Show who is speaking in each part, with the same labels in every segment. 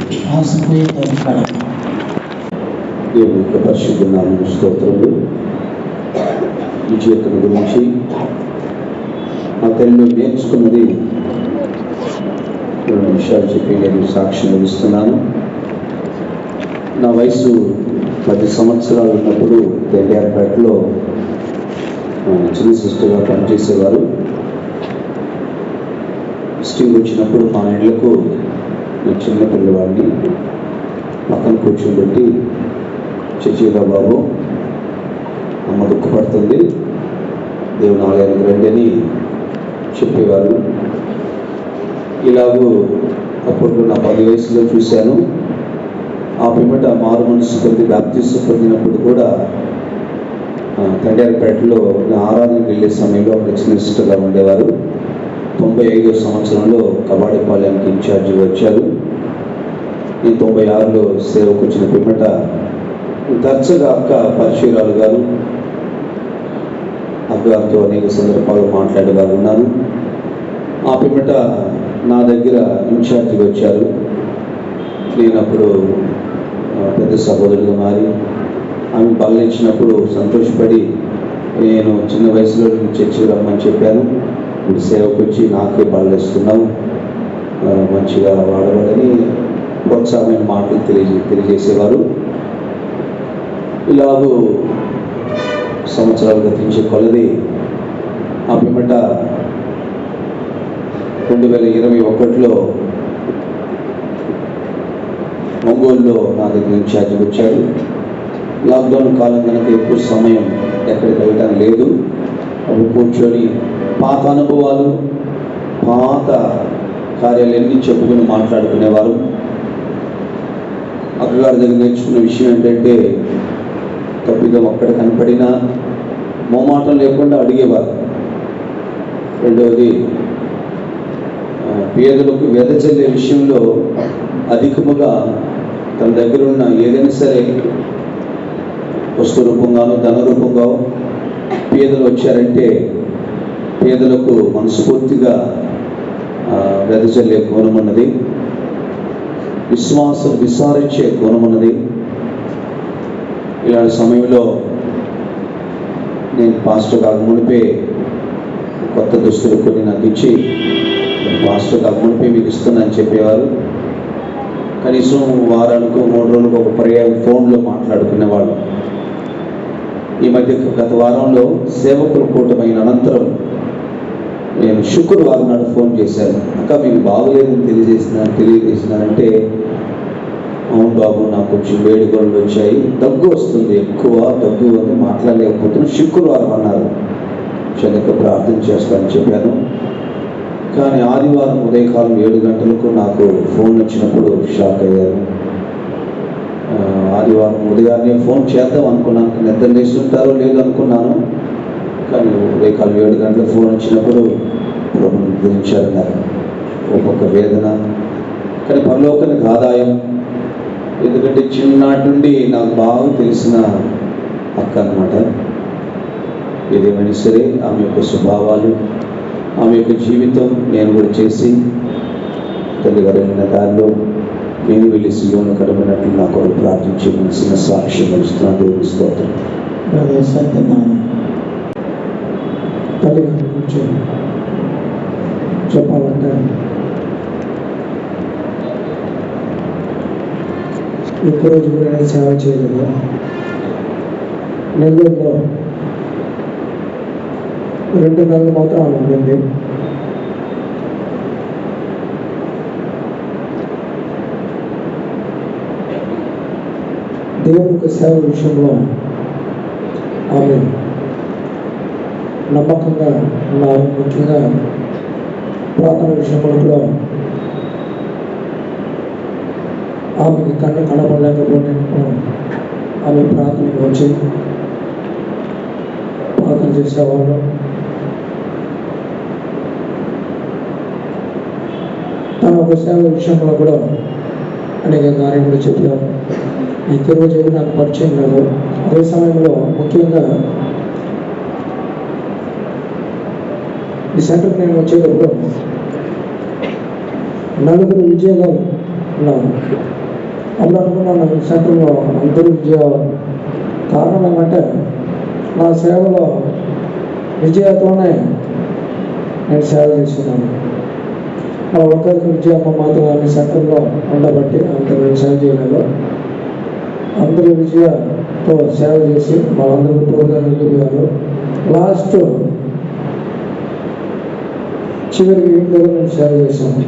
Speaker 1: ఆశపోయే ఎక్కడ
Speaker 2: దేవుని యొక్క పరిశుద్ధ నామమునకు స్తోత్రములు. ఈ జీవితం గురించి నా తల్లిలో నేర్చుకున్నది 2 నిమిషాలు చెప్పి నేను సాక్ష్యం ఇస్తున్నాను. నా వయసు 10 సంవత్సరాలు ఉన్నప్పుడు దేవాపేటలో చిన్న సిస్టర్గా పనిచేసేవారు. విజిటింగ్ వచ్చినప్పుడు మా ఇళ్లకు చిన్న పిల్లవాడిని పక్కన కూర్చోబెట్టి, చచ్చిగా బాబు, అమ్మ దుఃఖపడుతుంది, దేవుని ఆలయానికి రండి అని చెప్పేవారు. ఇలాగూ అప్పుడు నా 10 వయసులో చూశాను. ఆ పిమ్మట మారు మనసు పొంది బాప్తిసం పొందినప్పుడు కూడా తండ్రిపేటలో నా ఆరాధనకు వెళ్ళే సమయంలో ఒక చిన్న సిస్టర్గా ఉండేవారు. 95వ సంవత్సరంలో కబాడిపాలెంకి ఇన్ఛార్జి వచ్చారు. ఈ 96లో సేవకు వచ్చిన పిమ్మట తరచుగా అక్క పరిచయాలు గారు అక్కగారితో అనేక సందర్భాలు మాట్లాడేవారు ఉన్నాను. ఆ పిమ్మట నా దగ్గర ఇన్ఛార్జిగా వచ్చారు. నేను అప్పుడు పెద్ద సహోదరుగా మారి ఆమె బలించినప్పుడు సంతోషపడి నేను చిన్న వయసులో చర్చికి రమ్మని చెప్పాను. ఇప్పుడు సేవకు వచ్చి నాకే బలిస్తున్నావు, మంచిగా వాడవాలని ప్రోత్సాహమైన మాటలు తెలియజేసేవారు. ఇలాగూ సంవత్సరాలు గతించే కొలది ఆ పిమ్మట 2021లో ఒంగోలులో నా దగ్గర ఇన్ఛార్జికి వచ్చారు. లాక్డౌన్ కాలం కనుక ఎక్కువ సమయం ఎక్కడికి వెళ్ళడం లేదు. అప్పుడు కూర్చొని పాత అనుభవాలు, పాత కార్యాలన్నీ చెప్పుకుని మాట్లాడుకునేవారు. అక్కగారి దగ్గర నేర్చుకున్న విషయం ఏంటంటే, తప్పిదం అక్కడ కనపడినా మొహమాటం లేకుండా అడిగేవారు. రెండవది, పేదలకు వెదజల్లే విషయంలో అధికముగా తన దగ్గర ఉన్న ఏదైనా సరే వస్తు రూపంగానో ధన రూపంగా పేదలు వచ్చారంటే పేదలకు మనస్ఫూర్తిగా వెదజల్లే కోణం ఉన్నది, విశ్వాసం విసారించే కోణం ఉన్నది. ఇలాంటి సమయంలో నేను పాస్టర్ కాకమునిపే కొత్త దుస్తులు కొన్ని నాకు ఇచ్చి, పాస్టర్ కాకమునిపే మీకు ఇస్తున్నాను చెప్పేవారు. కనీసం వారానికి 3 రోజులకు ఒక పర్యాయం ఫోన్లో మాట్లాడుకునేవాళ్ళు. ఈ మధ్య గత వారంలో సేవకుల కూటమైన అనంతరం నేను శుక్రవారం నాడు ఫోన్ చేశాను. అక్క మీకు బాగలేదని తెలియజేసినారంటే, అవును బాబు, నాకు కొంచెం వేడిగోళ్ళు వచ్చాయి, దగ్గు వస్తుంది, ఎక్కువ దగ్గు ఉంది, మాట్లాడలేకపోతున్నాను, శుక్రవారం అన్నారు. క్షణిక ప్రార్థన చేస్తానని చెప్పాను. కానీ ఆదివారం ఉదయకాలం 7 గంటలకు నాకు ఫోన్ వచ్చినప్పుడు షాక్ అయ్యాను. ఆదివారం ఉదయాన్నే ఫోన్ చేద్దాం అనుకున్నాను, నిద్ర లేస్తుంటారో లేదో అనుకున్నాను. కానీ ఉదయకాలం 7 గంటలకు ఫోన్ వచ్చినప్పుడు ప్రభుని గురించారన్నారు. ఒక్కొక్క వేదన, కానీ పరలోకానికి ఆదాయం. ఎందుకంటే చిన్ననాటి నుండి నాకు బాగా తెలిసిన అక్క అన్నమాట. ఏదేమైనా సరే ఆమె యొక్క స్వభావాలు, ఆమె యొక్క జీవితం నేను కూడా చేసి తల్లిగారు వెళ్ళిన దారిలో నేను వెళ్ళి సియోను కడమైనట్లు నా కొరకు ప్రార్థించి మనసిన సాక్ష్యం ఇస్తున్నాను. దేవుని స్తోత్రం.
Speaker 3: తల్లిగారి గురించి చెప్పాలంటే, ఎక్కువ రోజు కూడా నేను సేవ చేయలేదు. నెల్లూరులో 2 నెలలు మాత్రం ఆమె ఉండింది. దేవుని యొక్క సేవ విషయంలో ఆమె నమ్మకంగా ఉన్నారు. ముఖ్యంగా ప్రార్థన విషయంలో ఆమెకి కన్ను కనపడలేకపోయినప్పుడు ఆమె ప్రార్థనకు వచ్చి ప్రార్థన చేసేవాళ్ళు. తన ఒక సేవ విషయంలో కూడా అనేక కార్యములు చెప్పారు. అయితే రోజు నాకు పరిచయం లేదు. అదే సమయంలో ముఖ్యంగా ఈ సెంటర్కి నేను వచ్చేటప్పుడు 4 ఉద్యోగాలు ఉన్నాను. అప్పుడు అనుకున్నాను ఈ సెంటర్లో అందరూ విజయ కారణం ఏమంటే నా సేవలో విజయతోనే నేను సేవ చేస్తున్నాను. ఆ ఒకరికి విజయమ్మ మాత్రం అన్ని సెంటర్లో ఉండబట్టి అంత నేను సేవ చేయలేదు. అందరూ విజయతో సేవ చేసి వాళ్ళందరూ తోడుగా వెళ్ళిపోయారు. లాస్ట్ చివరికి ఇంట్లో నేను సేవ చేశాను.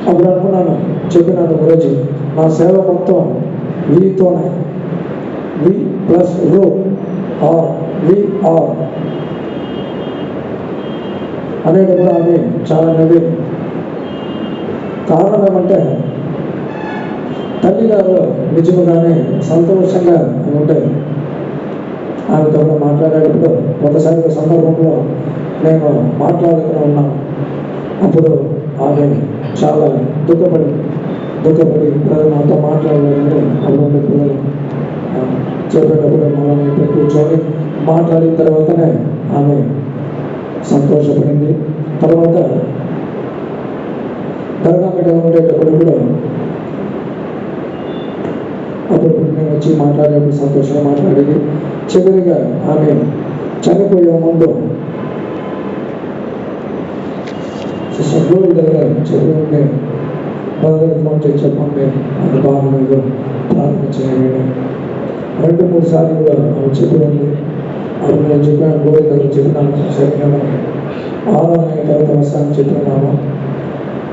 Speaker 3: అప్పుడు అనుకున్నాను, చెప్పినాను ఒకరోజు నా సేవ మొత్తం వీతోనే వి ప్లస్ రో ఆర్ విఆర్ అనేటప్పుడు ఆమె చాలా నవ్వి. కారణం ఏమంటే తల్లి గారు నిజంగానే సంతోషంగా ఉంటాయి. ఆమెతో మాట్లాడేటప్పుడు ఒకసారి సందర్భంలో నేను మాట్లాడుతూ ఉన్నాను. అప్పుడు ఆమె చాలా దుఃఖపడి నాతో మాట్లాడలేదని అప్పుడు పిల్లలు చెప్పేటప్పుడు మనం కూర్చొని మాట్లాడిన తర్వాతనే ఆమె సంతోషపడింది. తర్వాత దర్గా మీటింగ్ ఉండేటప్పుడు కూడా అప్పుడు నేను వచ్చి మాట్లాడేప్పుడు సంతోషంగా మాట్లాడేది. చివరిగా ఆమె చనిపోయే ముందు సభ్యుల దగ్గర చెప్పండి, బ్రదర్ ఫోన్ చేసి చెప్పండి అది బాగుంది ప్రార్థన చేయండి. 2-3 సార్లు కూడా ఆమె చెప్పండి. అప్పుడు నేను చెప్పాను, గోరి దగ్గర చెప్పినాను, సరిగ్గా ఆరాధన తర్వాత వస్తానని చెప్పినాను.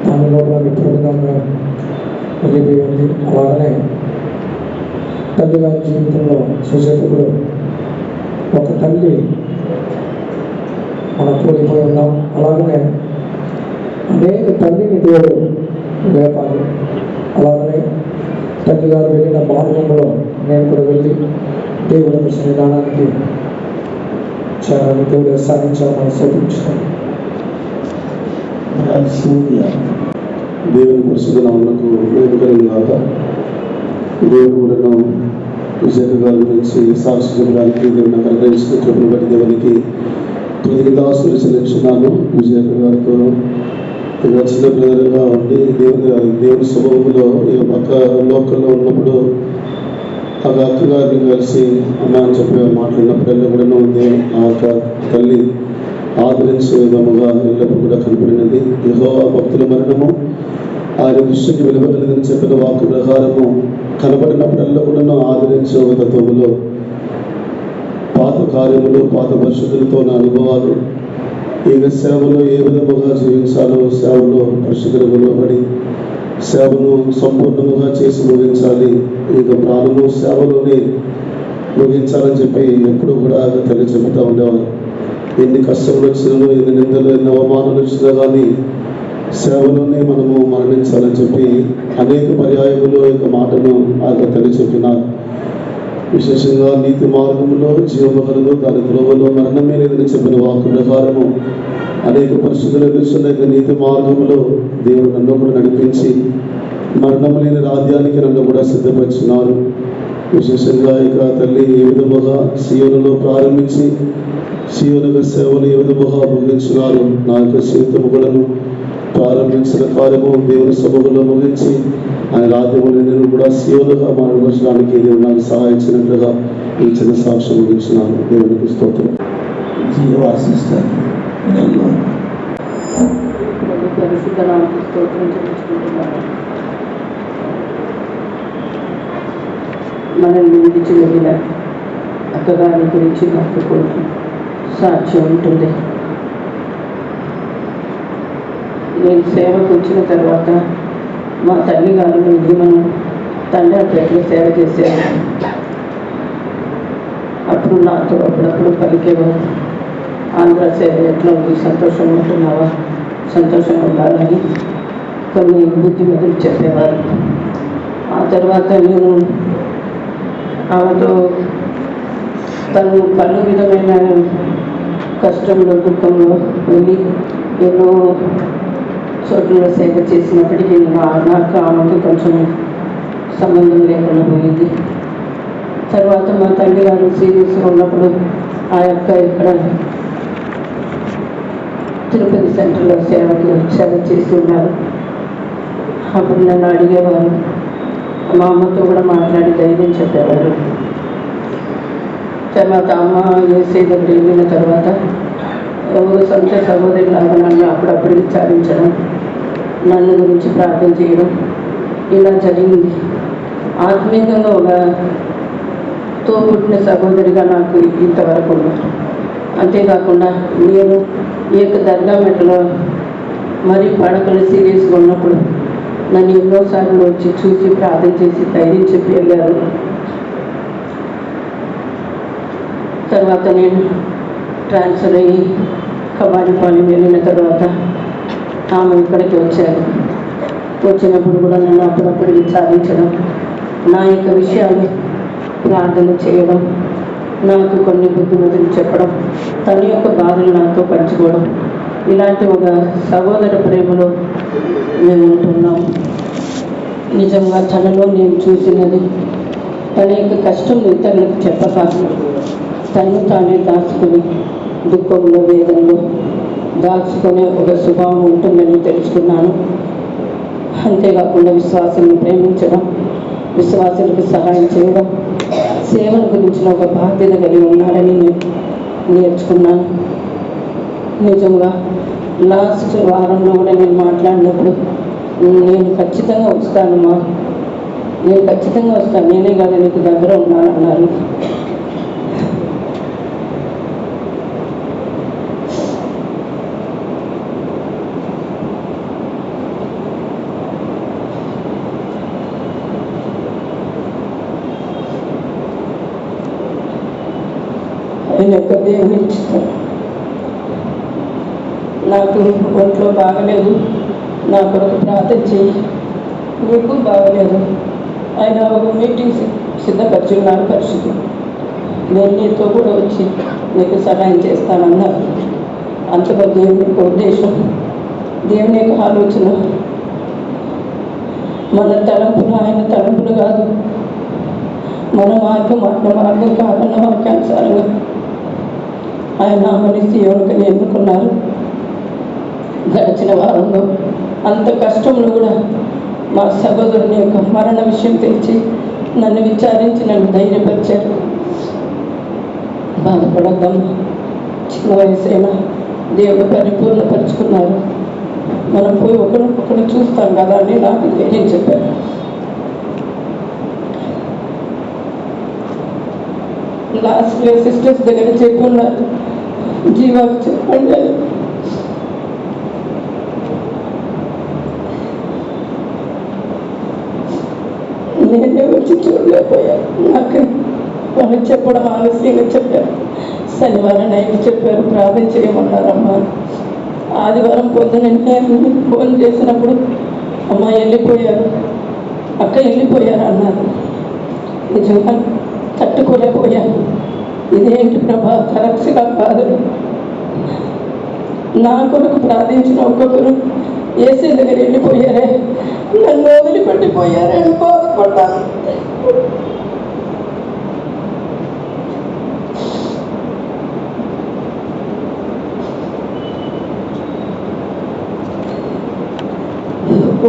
Speaker 3: దాని లోపల విపరీతంగా వెళ్ళిపోయింది. అలాగనే తల్లి గారి జీవితంలో చూసేటప్పుడు ఒక తల్లి మనం కోల్పోయి ఉన్నాం. అలాగనే అనేక తల్లిని దేవుడు లేపాలి. అలాగనే తల్లి గారు వెళ్ళిన మార్గంలో నేను కూడా వెళ్ళి దేవుడి సన్నిధానానికి దేవుడు సాధించాలని శోధించాను.
Speaker 2: దేవుని పరిశుద్ధ నామమునకు మహిమ కలుగుగాక. దేవుడు కూడా విజయ గారి గురించి సాక్షి చెప్పడానికి దేవుడు నాకు అనుగ్రహించిన కృపను బట్టి దేవునికి కృతజ్ఞతాస్తులు చెల్లించున్నాను. విజయ గారితో చిన్న బ్రదర్గా ఉండి దేవుని స్వభావంలో ఈ పక్క లోకల్లో ఉన్నప్పుడు ఆ అక్కగారిని కలిసి అన్న అని చెప్పి మాట్లాడినప్పుడల్లా కూడా ఆ యొక్క తల్లి ఆదరించే విధముగా ఎల్లప్పుడు కూడా కనపడినది. యెహోవా భక్తుల మరణము ఆయన దృష్టికి వెలువడలేదని చెప్పిన వాక్య ప్రకారము కనబడినప్పుడల్లా కూడా ఆదరించే తత్వములో పాత కార్యములు పాత పరిశుద్ధులతో నా అనుభవాలు ఈయన సేవలో ఏ విధముగా జీవించాలో సేవలో పరిశుద్ధులకు లోబడి సేవను సంపూర్ణంగా చేసి ముగించాలి, ఇక ప్రాణము సేవలోనే ముగించాలని చెప్పి ఎప్పుడు కూడా తల్లి చెబుతూ ఉండేవారు. ఎన్ని కష్టములు వచ్చినా, ఎన్ని నిందలు, ఎన్ని అవమానాలు వచ్చినా కానీ సేవలోనే మనము మరణించాలని చెప్పి అనేక పర్యాయములు యొక్క మాటను ఆ తల్లి చెప్పినారు. విశేషంగా నీతి మార్గంలో జీవములు దాని ధ్రువలో మరణమే లేదని చెప్పిన వాక్య ప్రకారము అనేక పరిస్థితులు ఎదుర్కొన్న నీతి మార్గంలో దేవుడు నన్ను కూడా నడిపించి మరణము లేని రాజ్యానికి నన్ను కూడా సిద్ధపరిచినారు. విశేషంగా ఇక తల్లి ఏ విధముగా సీయోనులో ప్రారంభించి సీయోనుగా సేవలు ఏ విధముగా ముగించినారు. నా యొక్క జీవితము కూడాను ప్రారంభించిన కార్యము దేవుని సభలో ముగించి ఆయన రాజ్యములు నేను కూడా సీయోనుగా మారవడానికి దేవుడు నాకు సహాయించినట్లుగా ఈ చిన్న సాక్ష్యం ముగించినాను. దేవునికి స్తోత్రం.
Speaker 1: మనల్ని విడిచి వెళ్ళిన అక్కగారి గురించి నాకు కొన్ని సాక్ష్యం ఉంటుంది. నేను సేవకు వచ్చిన తర్వాత మా తల్లి గారు నుండి మనం తండ్రిపేటలో సేవ చేసేవారు. అప్పుడు నాతో అప్పుడప్పుడు పలికేవారు, ఆంధ్ర సేవ ఎట్లా ఉంది, సంతోషంగా ఉంటున్నావా, సంతోషంగా ఉండాలని కొన్ని బుద్ధిమతులు చెప్పేవారు. ఆ తర్వాత నేను ఆమెతో తను పలు విధమైన కష్టంలో దుఃఖంలో వెళ్ళి ఎన్నో చోట్ల సేవ చేసినప్పటికీ నాకు ఆమెకి కొంచెం సంబంధం లేకుండా పోయింది. తర్వాత మా తండ్రి గారు సీరియస్గా ఉన్నప్పుడు ఆ యొక్క ఇక్కడ తిరుపతి సెంటర్లో సేవ చేస్తున్నారు. అప్పుడు నన్ను అడిగేవారు, మా అమ్మతో కూడా మాట్లాడి ధైర్యం చెప్పేవారు. తర్వాత అమ్మ వేసే దగ్గర వెళ్ళిన తర్వాత సొంత సహోదరులాగా నన్ను అప్పుడప్పుడు విచారించడం, నన్ను గురించి ప్రార్థన చేయడం ఇలా జరిగింది. ఆత్మీయంగా ఒక తోబుట్టిన సహోదరిగా నాకు ఇంతవరకు ఉన్నారు. అంతేకాకుండా నేను ఈ యొక్క దర్గా మెట్లో మరీ పడకలు సీరియస్గా ఉన్నప్పుడు నన్ను ఎన్నోసార్లు వచ్చి చూసి ప్రార్థన చేసి ధైర్యం చెప్పి వెళ్ళారు. తర్వాత నేను ట్రాన్స్ఫర్ అయ్యి కబాడిపాలెం వెళ్ళిన తర్వాత ఆమె ఇక్కడికి వచ్చారు. వచ్చినప్పుడు కూడా నన్ను అప్పుడప్పుడు విచారించడం, నా యొక్క విషయాలు ప్రార్థన చేయడం, నాకు కొన్ని బుద్ధిమతులు చెప్పడం, తన యొక్క బాధలు నాతో పంచుకోవడం, ఇలాంటి ఒక సహోదర ప్రేమలో మేము ఉంటున్నాం. నిజంగా తనలో నేను చూసినది తన యొక్క కష్టం ఇతరులకు చెప్పక తను తానే దాచుకుని దుఃఖంలో వేదనలో దాచుకునే ఒక స్వభావం ఉంటుందని తెలుసుకున్నాను. అంతేకాకుండా విశ్వాసాన్ని ప్రేమించడం, విశ్వాసాలకు సహాయం చేయడం, సేవల గురించిన ఒక బాధ్యత కలిగి ఉన్నాడని నేర్చుకున్నాను. నిజంగా లాస్ట్ వారంలో కూడా నేను మాట్లాడినప్పుడు నేను ఖచ్చితంగా వస్తానమ్మా, నేను ఖచ్చితంగా వస్తాను, నేనే కాదు నీకు దగ్గర ఉన్నాను అన్నారు. ఆయన యొక్క దేవుని ఇష్టం. నాకు ఒంట్లో బాగలేదు, నా కొరకు ప్రార్థన చేయి, నీకు బాగలేదు, ఆయన ఒక మీటింగ్ సిద్ధపరిచున్నారు పరిస్థితి, నేను నీతో కూడా వచ్చి నీకు సహాయం చేస్తానన్నారు. అంతగా దేవుని యొక్క ఉద్దేశం, దేవుని యొక్క ఆలోచన, మన తలంపులు ఆయన తలంపులు కాదు, మన మార్గం కాదన్న వాక్యానుసారంగా ఆయన ఆమెని సీయోనుకని ఎన్నుకున్నారు. గడిచిన వారంలో అంత కష్టంలో కూడా మా సహోదరుని యొక్క మరణ విషయం తెలిసి నన్ను విచారించి నన్ను ధైర్యపరిచారు. బాధపడద్దమ్మా, చిన్న వయసైనా దేవుడు పరిపూర్ణపరుచుకున్నారు, మనం పోయి ఒకరినొకరు చూస్తాం కదా అని నాకు ధైర్యం చెప్పారు. లాస్ట్ సిస్టర్స్ దగ్గర చెప్పున్నారు, జీవాకు చెప్పండి అని. నేనే వచ్చి చూడలేకపోయాను. నాకు వాళ్ళు చెప్పడం ఆలస్యంగా చెప్పారు. శనివారం నైట్ చెప్పారు, ప్రార్థన చేయమన్నారమ్మా. ఆదివారం పొద్దున ఫోన్ చేసినప్పుడు అమ్మ వెళ్ళిపోయారు, అక్క వెళ్ళిపోయారు అన్నారు. నిజంగా తట్టుకోలేకపోయాను. ఇదేంటి ప్రభా, కరెక్ట్గా కాదు. నా కొరకు ప్రార్థించిన ఒక్కొక్కరు ఏసీ దగ్గర వెళ్ళిపోయారే, నన్ను వదిలిపెట్టిపోయారే అని బాధపడ్డాను.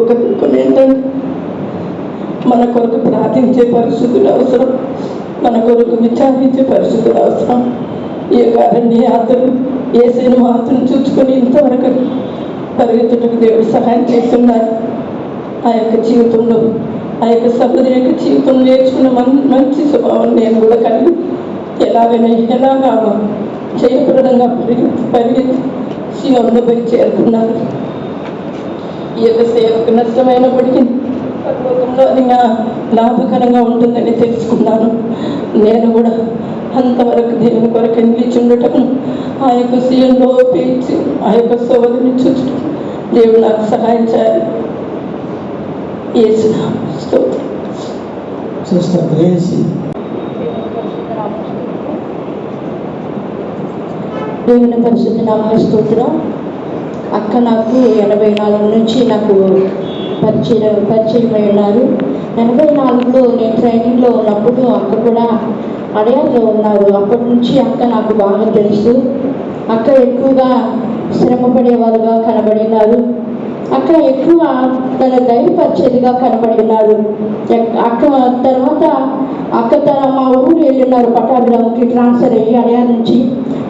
Speaker 1: ఒక దుఃఖం ఏంటంటే మన కొరకు ప్రార్థించే పరిస్థితులు అవసరం, మన కొరకు విచారించే పరిస్థితులు అవసరం. ఏ కారణి యాత్రలు ఏసైన మాత్రం చూసుకొని ఇంతవరకు పరిగెత్తుటకు దేవుడు సహాయం చేస్తున్నారు. ఆ యొక్క జీవితంలో, ఆ యొక్క సహోదరి యొక్క జీవితంలో నేర్చుకున్న మంచి స్వభావం నేను కూడా కలిగి ఎలాగా జయప్రదంగా పరిగెత్తి శివంలో పోయి చేరుకున్నారు. ఈ యొక్క సేవకు నష్టమైనప్పటికీ పరలోకంలో అది లాభకరంగా ఉంటుందని తెలుసుకున్నాను. నేను కూడా అంతవరకు దేవుని కొరకు నిలిచుండటం, ఆ యొక్క సీఎంలో పేర్చి ఆ యొక్క సోదరిని చూచడం దేవుడు నాకు సహాయం చేయాలి.
Speaker 4: దేవుని పరిశుద్ధ నామ స్తోత్రం. అక్క నాకు 84 నుంచి నాకు పరిచయమై ఉన్నారు. 84లో నేను ట్రైనింగ్లో ఉన్నప్పుడు అక్క కూడా అడయార్లో ఉన్నారు. అప్పటి నుంచి అక్క నాకు బాగా తెలుసు. అక్క ఎక్కువగా శ్రమ పడేవారుగా కనబడినారు. అక్క ఎక్కువ తన ధైర్యపరిచేదిగా కనబడినారు. అక్క తర్వాత మా ఊరు వెళ్ళినారు, పట్టాభిరామ్కి ట్రాన్స్ఫర్ అయ్యి అడయా నుంచి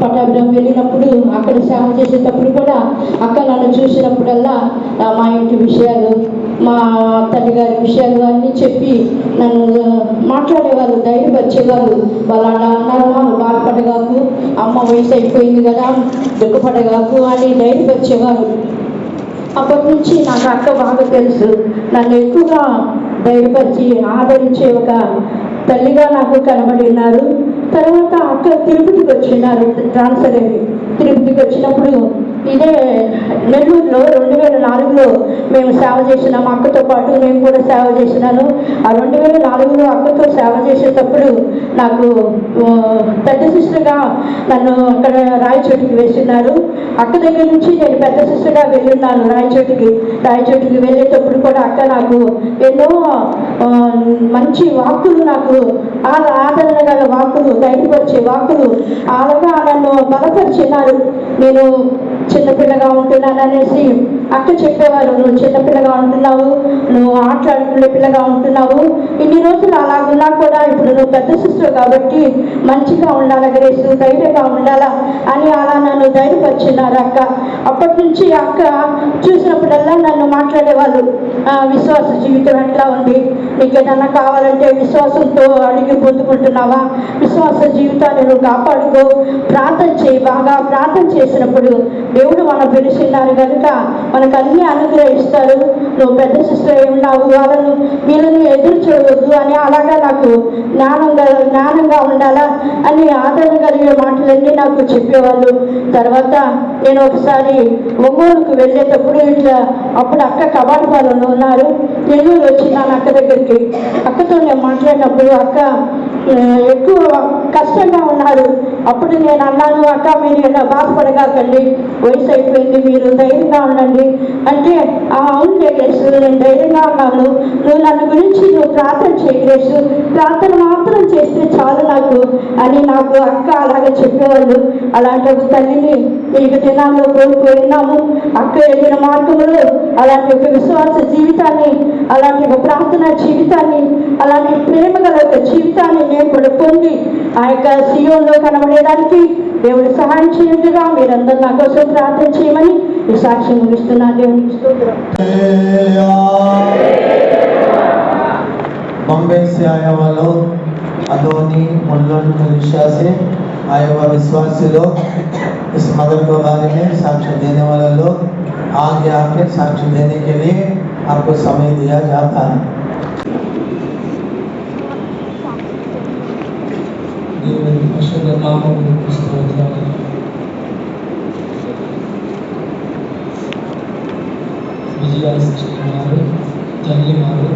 Speaker 4: పట్టాభిరామ్ వెళ్ళినప్పుడు అక్కడ సేవ చేసేటప్పుడు కూడా అక్క నన్ను చూసినప్పుడల్లా మా ఇంటి విషయాలు, మా తల్లిగారి విషయాలు అన్నీ చెప్పి నన్ను మాట్లాడేవాళ్ళు, ధైర్యపరిచేవాళ్ళు. వాళ్ళు అలా అన్నారమ్మా, బాధపడగాకు, అమ్మ వయసు అయిపోయింది కదా, దుఃఖపడగాకు అని ధైర్యపరిచేవారు. అప్పటి నుంచి నాకు అక్క బాగా తెలుసు. నన్ను ఎక్కువగా ధైర్యపరిచి ఆదరించే ఒక తల్లిగా నాకు కనబడి ఉన్నారు. తర్వాత అక్క తిరుపతికి వచ్చినారు, ట్రాన్స్ఫర్ అయ్యి తిరుపతికి వచ్చినప్పుడు ఇదే నెల్లూరులో 2004లో మేము సేవ చేసినాము. అక్కతో పాటు నేను కూడా సేవ చేసినాను. ఆ 2004లో అక్కతో సేవ చేసేటప్పుడు నాకు పెద్ద సిస్టర్గా నన్ను అక్కడ రాయచోటికి వేసినారు. అక్క దగ్గర నుంచి నేను పెద్ద సిస్టర్గా వెళ్ళున్నాను రాయచోటికి వెళ్ళేటప్పుడు కూడా అక్క నాకు ఎన్నో మంచి వాక్కులు, నాకు ఆదరణ గల వాక్కులు, ధైర్యపరిచే వాక్కులు అలాగా నన్ను బలపరిచినారు. నేను చిన్నపిల్లగా ఉంటున్నాను అనేసి అక్క చెప్పేవారు, నువ్వు చిన్నపిల్లగా ఉంటున్నావు, నువ్వు ఆటలాడుకునే పిల్లగా ఉంటున్నావు, ఇన్ని రోజులు అలాగున్నా కూడా ఇప్పుడు నువ్వు పెద్ద సిస్టర్ కాబట్టి మంచిగా ఉండాలా గ్రేస్, ధైర్యంగా ఉండాలా అని అలా నన్ను ధైర్యపరిచినారు అక్క. అప్పటి నుంచి అక్క చూసినప్పుడల్లా నన్ను మాట్లాడేవాళ్ళు, విశ్వాస జీవితం ఎట్లా ఉంది, నీకు ఏదన్నా కావాలంటే విశ్వాసంతో అడిగి పొందుకుంటున్నావా, విశ్వాస జీవితాన్ని నువ్వు కాపాడుకో, ప్రార్థన చేయి, బాగా ప్రార్థన చేసినప్పుడు దేవుడు మనం పిలిచినారు కనుక మనకు అన్ని అనుగ్రహిస్తారు. నువ్వు పెద్ద సిస్టర్ అయి ఉన్నావు, వీళ్ళని ఎదురు చూడవద్దు అని అలాగా నాకు జ్ఞానంగా ఉండాలా అని ఆదరణ కలిగే మాటలన్నీ నాకు చెప్పేవాళ్ళు. తర్వాత నేను ఒకసారి ఒంగోలుకు వెళ్ళేటప్పుడు అప్పుడు అక్క కబాడిపాలెంలో ఉన్నారు, నెల్లూరు వచ్చినాను అక్క దగ్గరికి. అక్కతో నేను మాట్లాడినప్పుడు అక్క ఎక్కువ కష్టంగా ఉన్నారు. అప్పుడు నేను అన్నాను, అక్క మీరు ఇలా బాధపడగాకండి, వయసు అయిపోయింది, మీరు ధైర్యంగా ఉండండి అంటే, అవును గ్రేస్, నేను ధైర్యంగా ఉన్నాను, నువ్వు నన్ను గురించి నువ్వు ప్రార్థన చేయి గ్రేస్, ప్రార్థన మాత్రం చేస్తే చాలు నాకు అక్క అలాగే చెప్పేవాళ్ళు. అలాంటి ఒక తల్లిని ఈ దినాల్లో కోల్పోయినాము. అక్క వెళ్ళిన మార్గంలో అలాంటి ఒక విశ్వాస జీవితాన్ని, అలాంటి ఒక ప్రార్థన జీవితాన్ని, అలాంటి ప్రేమ గల ఒక జీవితాన్ని నేను కూడా పొంది ఆ యొక్క సీయోన్లో కనబడేదానికి దేవుడు సహాయం చేయండిగా. మీరందరూ నా కోసం ప్రార్థన చేయమని ఈ సాక్ష్యం ముగిస్తున్నాను. దేవునికి స్తోత్రం.
Speaker 5: बॉम्बे से आया हुआ लोग, अदोनी, मुल्लन, मलेशिया से आए हुआ विश्वासी लोग, इस मदर के बारे में साक्ष्य देने वाला लोग आगे आके साक्ष्य देने के लिए आपको समय दिया जाता है.
Speaker 3: దేవుని పరిశుద్ధ నామమునకు స్తోత్రాలు. విజయ సిస్టర్ గారు, తల్లి గారు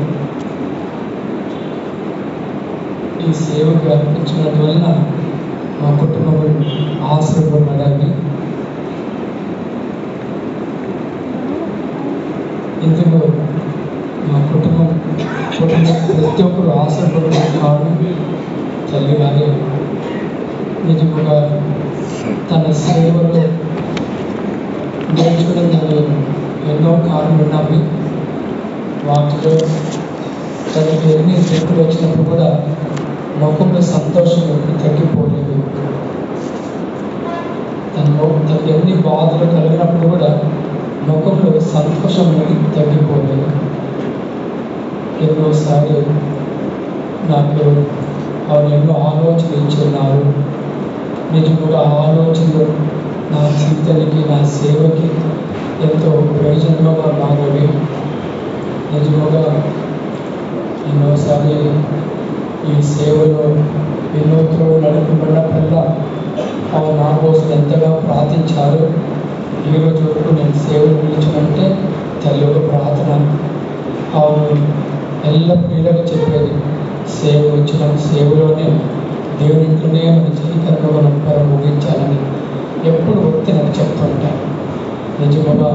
Speaker 3: ఈ సేవకు అర్పించినట్టు వలన మా కుటుంబం ఆశీర్వదించబడాలి. ఇందులో మా కుటుంబం ప్రతి ఒక్కరు ఆశీర్వదించాడు. తల్లి గారే నిజముగా తన సేవలో నేర్చుకునే ఎన్నో కారణాలు ఉన్నాయి. వాటిలో తనకి ఎన్ని తెప్పులు వచ్చినప్పుడు కూడా ముఖంలో సంతోషం తగ్గిపోలేదు. తనకి ఎన్ని బాధలు కలిగినప్పుడు కూడా ముఖంలో సంతోషం తగ్గిపోలేదు. ఎన్నోసారి నాకు ఆవిడ ఎన్నో ఆలోచనలు ఇచ్చున్నారు. నిజంగా ఆలోచనలు నా జీవితానికి, నా సేవకి ఎంతో ప్రయోజనంగా మారవి. నిజంగా ఎన్నోసారి ఈ సేవలో ఎన్నో నడుపుబడినప్పుడల్లా ఆమె నా కోసం ఎంతగా ప్రార్థించారు. ఈరోజు వరకు నేను సేవలు నిలిచానంటే తల్లి ఒక ప్రార్థన. ఆమె ఎల్లప్పుడూ చెప్పేది, సేవ వచ్చిన సేవలోనే దేవుని ఇంట్లోనే మన జీవితంలో మనం ముగించాలని ఎప్పుడు వస్తే నాకు చెప్తుంటాను. నిజంగా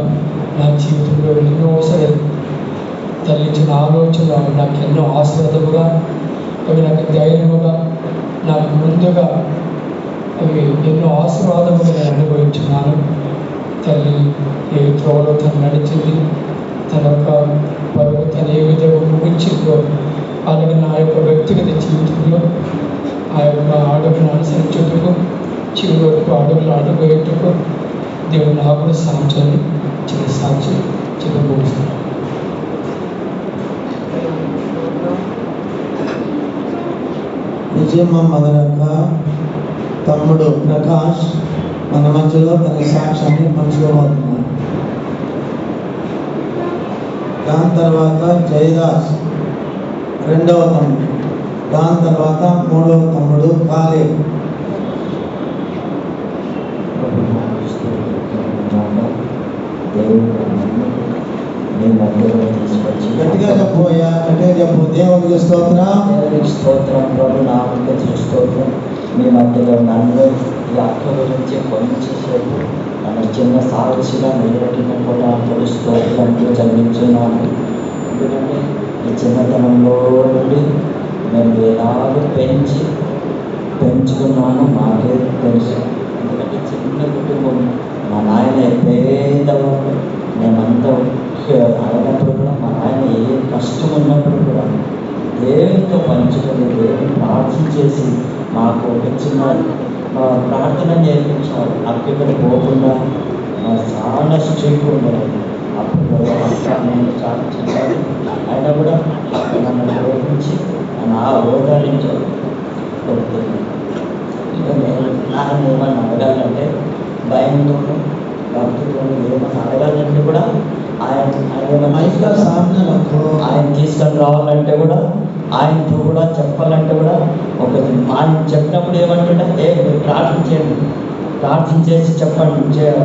Speaker 3: నా జీవితంలో ఎన్నోసారి తల్లి ఇచ్చిన ఆలోచన నాకు ఎన్నో ఆశీర్వాదముగా, అవి నాకు ధైర్యముగా, నాకు ముందుగా అవి ఎన్నో ఆశీర్వాదముగా నేను అనుభవించున్నాను. తల్లి ఏ త్రోవలో తను నడిచింది, తన యొక్క పరువు తను ఏ విధంగా ముగించిందో అలాగే నా యొక్క వ్యక్తిగత జీవితంలో ఆ యొక్క అడుగును అనుసరించుటకు చివరి వరకు అడుగులు అడుగు వేయటకు దేవుడు నాకు కూడా సాధ్యాన్ని చిన్న సాధ్యం చెప్పబోతున్నాను.
Speaker 5: విజయమ్మ యొక్క తమ్ముడు ప్రకాష్ మన మధ్యలో తన సాక్ష్యాన్ని పంచుకోబోతున్నాడు. దాని తర్వాత జయదాస్ రెండవ తమ్ముడు, దాని తర్వాత మూడవ తమ్ముడు కాలే. గట్టిగా చెప్పబోయా, గట్టిగా చెప్పు. దేవునికి స్తోత్రం.
Speaker 6: దేవునికి స్తోత్రం. ప్రభు నామకి స్తోత్రం. మీ మధ్యలో నన్ను ఈ అక్క గురించి కొంచెంసేపు నన్ను చిన్న సాక్షిగా నిలబెట్టిన కూడా అప్పుడు స్తోత్రంలో చెల్లించున్నాను. ఎందుకంటే ఈ చిన్నతనంలో నుండి మేము ఎలాగో పెంచుకున్నాను మాకే తెలుసు. ఎందుకంటే చిన్న కుటుంబం, మా నాయన పేదవాడు. మేమంతా అయినప్పుడు కూడా మా నాయన ఏ కష్టం ఉన్నప్పుడు కూడా దేవునితో పంచుకొని దేవుని ప్రార్థన చేసి మాకు ఒక చిన్న ప్రార్థన నేర్పించాడు. అక్కడ పోకుండా చాలా స్ట్రిక్ట్ ఉండేది. అప్పుడు అక్క నేను చాలా చెప్పాను. అయినా కూడా నన్ను ప్రేమించి నన్ను ఓదారించాడు. ఇక నేను నాన్న ఏమన్నా అడగాలంటే భయంతో భక్తితో ఏమన్నా అడగాలంటే కూడా ఆయన తీసుకొని రావాలంటే కూడా ఆయనతో కూడా చెప్పాలంటే కూడా ఒక ఆయన చెప్పినప్పుడు ఏమంటుంటే మీరు ప్రార్థన చేసి చెప్పండి,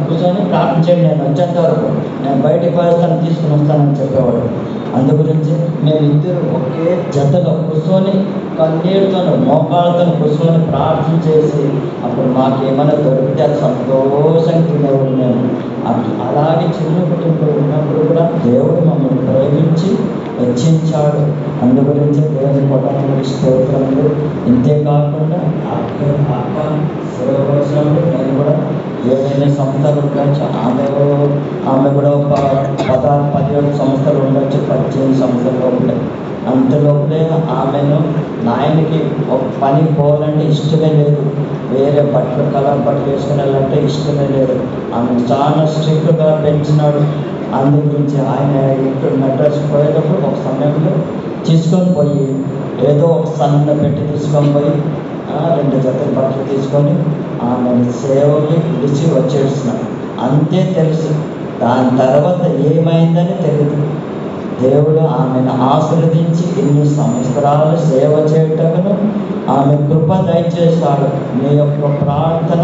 Speaker 6: కూర్చొని ప్రార్థన చేయండి, నేను వచ్చేంత వరకు నేను బయటకు పోయేస్తాను, తీసుకుని వస్తానని చెప్పేవాడు. అందు గురించి మేమిద్దరు ఒకే జతలో కూర్చొని కన్నీటితో మోకాళ్ళతో కూర్చొని ప్రార్థన చేసి అప్పుడు మాకేమైనా దొరికితే అది సంతోషంగా తినేవాడు. మేము అలాగే చిన్న కుటుంబం ఉన్నప్పుడు కూడా దేవుడు మమ్మల్ని ప్రేమించి హెచ్చించాడు. అందు గురించి దేవుని కొట్టడానికి స్తోత్రములు. ఇంతే కాకుండా అక్క సేవ కోసినప్పుడు నేను కూడా ఏదైనా సంస్థలు ఉండొచ్చు, ఆమె కూడా ఒక 16-17 సంస్థలు ఉండొచ్చు, 18 సంస్థల లోపలే. అంతలోపలే ఆమెను నాయనకి ఒక పనికి పోవాలంటే ఇష్టమే లేదు, వేరే బట్టలు కలర్ బట్టలు వేసుకుని వెళ్ళాలంటే ఇష్టమే లేదు. ఆమె చాలా స్ట్రిక్ట్గా పెంచినాడు. అందు గురించి ఆయన ఇంట్లో మెడ్రాస్ పోయేటప్పుడు ఒక సమయంలో తీసుకొని పోయి ఏదో ఒక సన్న పెట్టి తీసుకొని పోయి 2 జతల బట్టలు తీసుకొని ఆమె సేవకి పిలిచి వచ్చేస్తున్నాడు. అంతే తెలుసు. దాని తర్వాత ఏమైందని తెలియదు. దేవుడు ఆమెను ఆశీర్వదించి ఇన్ని సంవత్సరాలు సేవ చేయటకును ఆమె కృప దయచేశాడు. మీ యొక్క ప్రార్థన,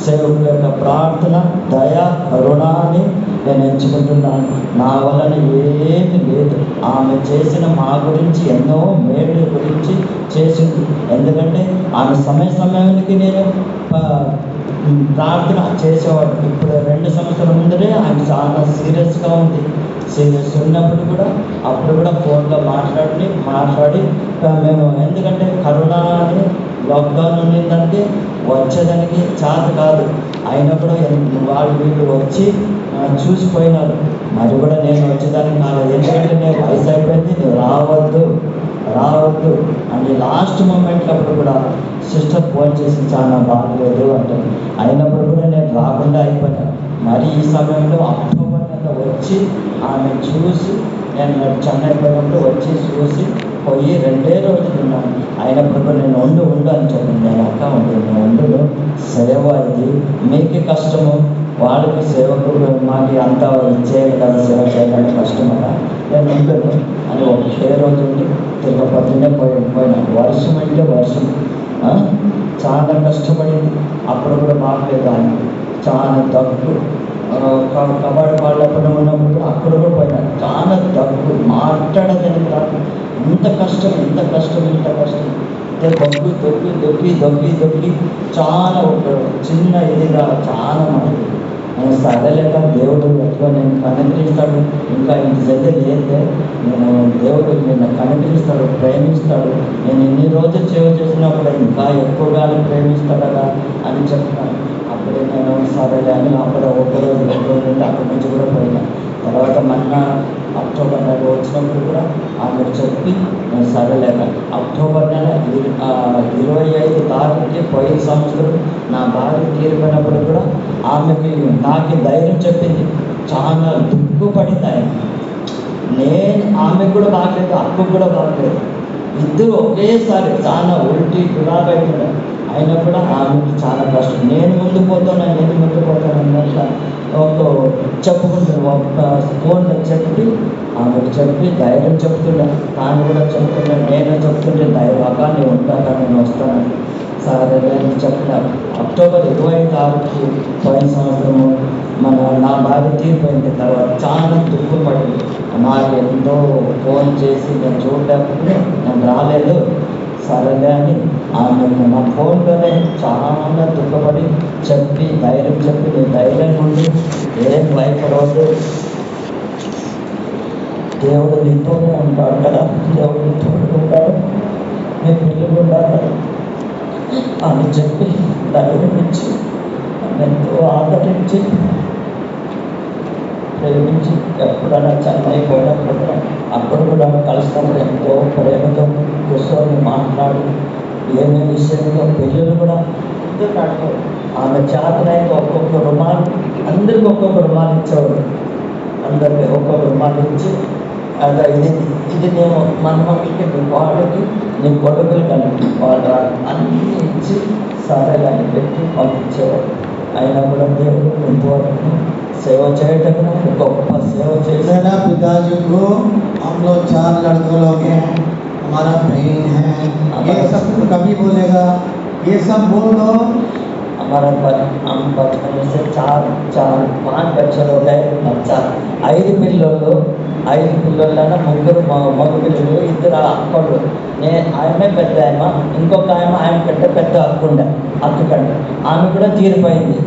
Speaker 6: సేవకుల యొక్క ప్రార్థన, దయ, కరుణాన్ని నేను ఎంచుకుంటున్నాను. నా వలన ఏమీ లేదు. ఆమె చేసిన మా గురించి ఎన్నో మేలు గురించి చేసింది. ఎందుకంటే ఆమె సమయానికి నేను ప్రార్థన చేసేవాడు. ఇప్పుడు 2 సంవత్సరాల ముందరే ఆమె చాలా సీరియస్గా ఉంది. సీరియస్ ఉన్నప్పుడు కూడా అప్పుడు కూడా ఫోన్లో మాట్లాడి మేము, ఎందుకంటే కరోనా అని లాక్డౌన్ ఉన్నదానికి వచ్చేదానికి చేత కాదు. అయినప్పుడు వీళ్ళు వచ్చి చూసిపోయినారు. మరి కూడా నేను వచ్చేదానికి కాలేదు. ఎందుకంటే నేను వయసు అయిపోయింది, నువ్వు రావద్దు అని లాస్ట్ మూమెంట్లో అప్పుడు కూడా సిస్టర్ ఫోన్ చేసి చాలా బాగలేదు అంటే, అయినప్పుడు కూడా నేను రాకుండా అయిపోయాను. మరి ఈ సమయంలో అక్టోబర్ నెల వచ్చి ఆమె చూసి, నేను చెన్నై పోయినప్పుడు వచ్చి చూసి పోయి 2 రోజులు ఉన్నాను. అయినప్పుడు కూడా నేను ఉండు అని చెప్పాను. నేను అక్క ఉండు సేవ, ఇది మీకే కష్టము, వాళ్ళకి సేవకు మాకు అంతా చేయాలి కదా, సేవ చేయాలంటే కష్టమరా, నేను ఉంటాను అని ఒకే రోజు ఉండి తిరుపతినే పోయినా. వర్షం అంటే వర్షం చాలా కష్టపడింది. అప్పుడు కూడా బాగలేదు. ఆయన చాలా దగ్గు, కబడ్డీ పాడకుండా ఉన్నప్పుడు అక్కడ కూడా పోయినా చాలా దగ్గు, మాట్లాడదని కాదు. ఇంత కష్టం దొక్కి చాలా ఒక చిన్న ఇదిగా చాలా మంది సరలేక దేవుడు ఎట్లా నేను కనికరిస్తాడు. ఇంకా ఇంత జగన్ ఏంటంటే నేను దేవుడు నిన్ను కనికరిస్తాడు, ప్రేమిస్తాడు. నేను ఇన్ని రోజులు సేవ చేసినప్పుడు ఇంకా ఎక్కువగా ప్రేమిస్తాడగా అని చెప్తాను. అప్పుడే నేను సరేలే అని అక్కడ ఒక రోజు అక్కడి నుంచి కూడా పోయినా. తర్వాత మొన్న అక్టోబర్ నెల వచ్చినప్పుడు కూడా ఆమెకు చెప్పి నేను సరేలేక అక్టోబర్ నెల 25 తారీఖుకి పోయిన సంవత్సరం నా భార్య తీరిపోయినప్పుడు కూడా ఆమెకి నాకు ధైర్యం చెప్పింది. చాలా దుఃఖపడింది ఆయన. ఆమెకు కూడా బాగలేదు, అక్కకు కూడా బాగలేదు. ఇద్దరు ఒకేసారి చాలా ఉల్టీ గులాబీ అయిపోయారు. అయినా కూడా ఆమెకి చాలా కష్టం. నేను ముందు పోతాను అన్నట్ల చెప్పుకుంటున్నాను. ఒక ఫోన్లో చెప్పి ఆమెకు చెప్పి ధైర్యం చెప్తున్నా. తాను కూడా చెప్తున్నాను, నేను చెప్తుంటే ధైర్యం అక్క నేను ఉంటాను, నేను వస్తాను. సరే అని చెప్పినారు. అక్టోబర్ 26కి పోయిన సంవత్సరము నా భార్య తీరిపోయిన తర్వాత చాలా దుఃఖపడింది. నాకు ఎంతో ఫోన్ చేసి నేను చూడలేకపోతే నేను రాలేదు. సరేలే అని ఆమె నా ఫోన్లోనే చాలా దుఃఖపడి చెప్పి ధైర్యం చెప్పి నేను ధైర్యం ఉండి ఏం భయపడవద్దు, దేవుడు నీతోనే ఉంటాడు కదా, దేవుడు నీతో ఉంటాడు, నీ పిల్లలు ఉండాలి అని చెప్పి ధైర్యం ఇచ్చి ఎంతో ఆదరించి ప్రేమించి ఎప్పుడైనా చెన్నై పోయినప్పుడు అప్పుడు కూడా కలిసినప్పుడు ఎంతో ప్రేమతో కూర్చొని మాట్లాడి ఏమే విషయంలో పిల్లలు కూడా ఆమె చేతనైతే ఒక్కొక్క రుమాలు అందరికీ ఒక్కొక్క రుమాలు ఇచ్చేవాడు. అందరికీ ఒక్కొక్క రుమాలు ఇచ్చి అలా ఇది నేను మన మమ్మీకి నీ వాళ్ళకి నీ కొడుకులు కలిపి వాళ్ళు అన్నీ ఇచ్చి సరేగాని పెట్టి పంపించేవాడు. అయినా కూడా దేవుడు ఇంతవరకు సేవ చేయటం గొప్ప సేవ చేశాడు.
Speaker 5: पिताजी को हम लोग 4 लड़के लोग हैं, हमारा बहन है, ये सब कभी बोलेगा ये सब बोल दो।
Speaker 6: हमारा हम बचपन से 4-5 बच्चे हो गए. 5 పిల్లలు 5 పిల్లలైనా 3 మగ పిల్లలు, 2 అక్కలు. ఆమె పెద్ద ఇంకొక ఆయన కంటే పెద్ద అక్కండి. ఆమె కూడా తీరిపోయింది.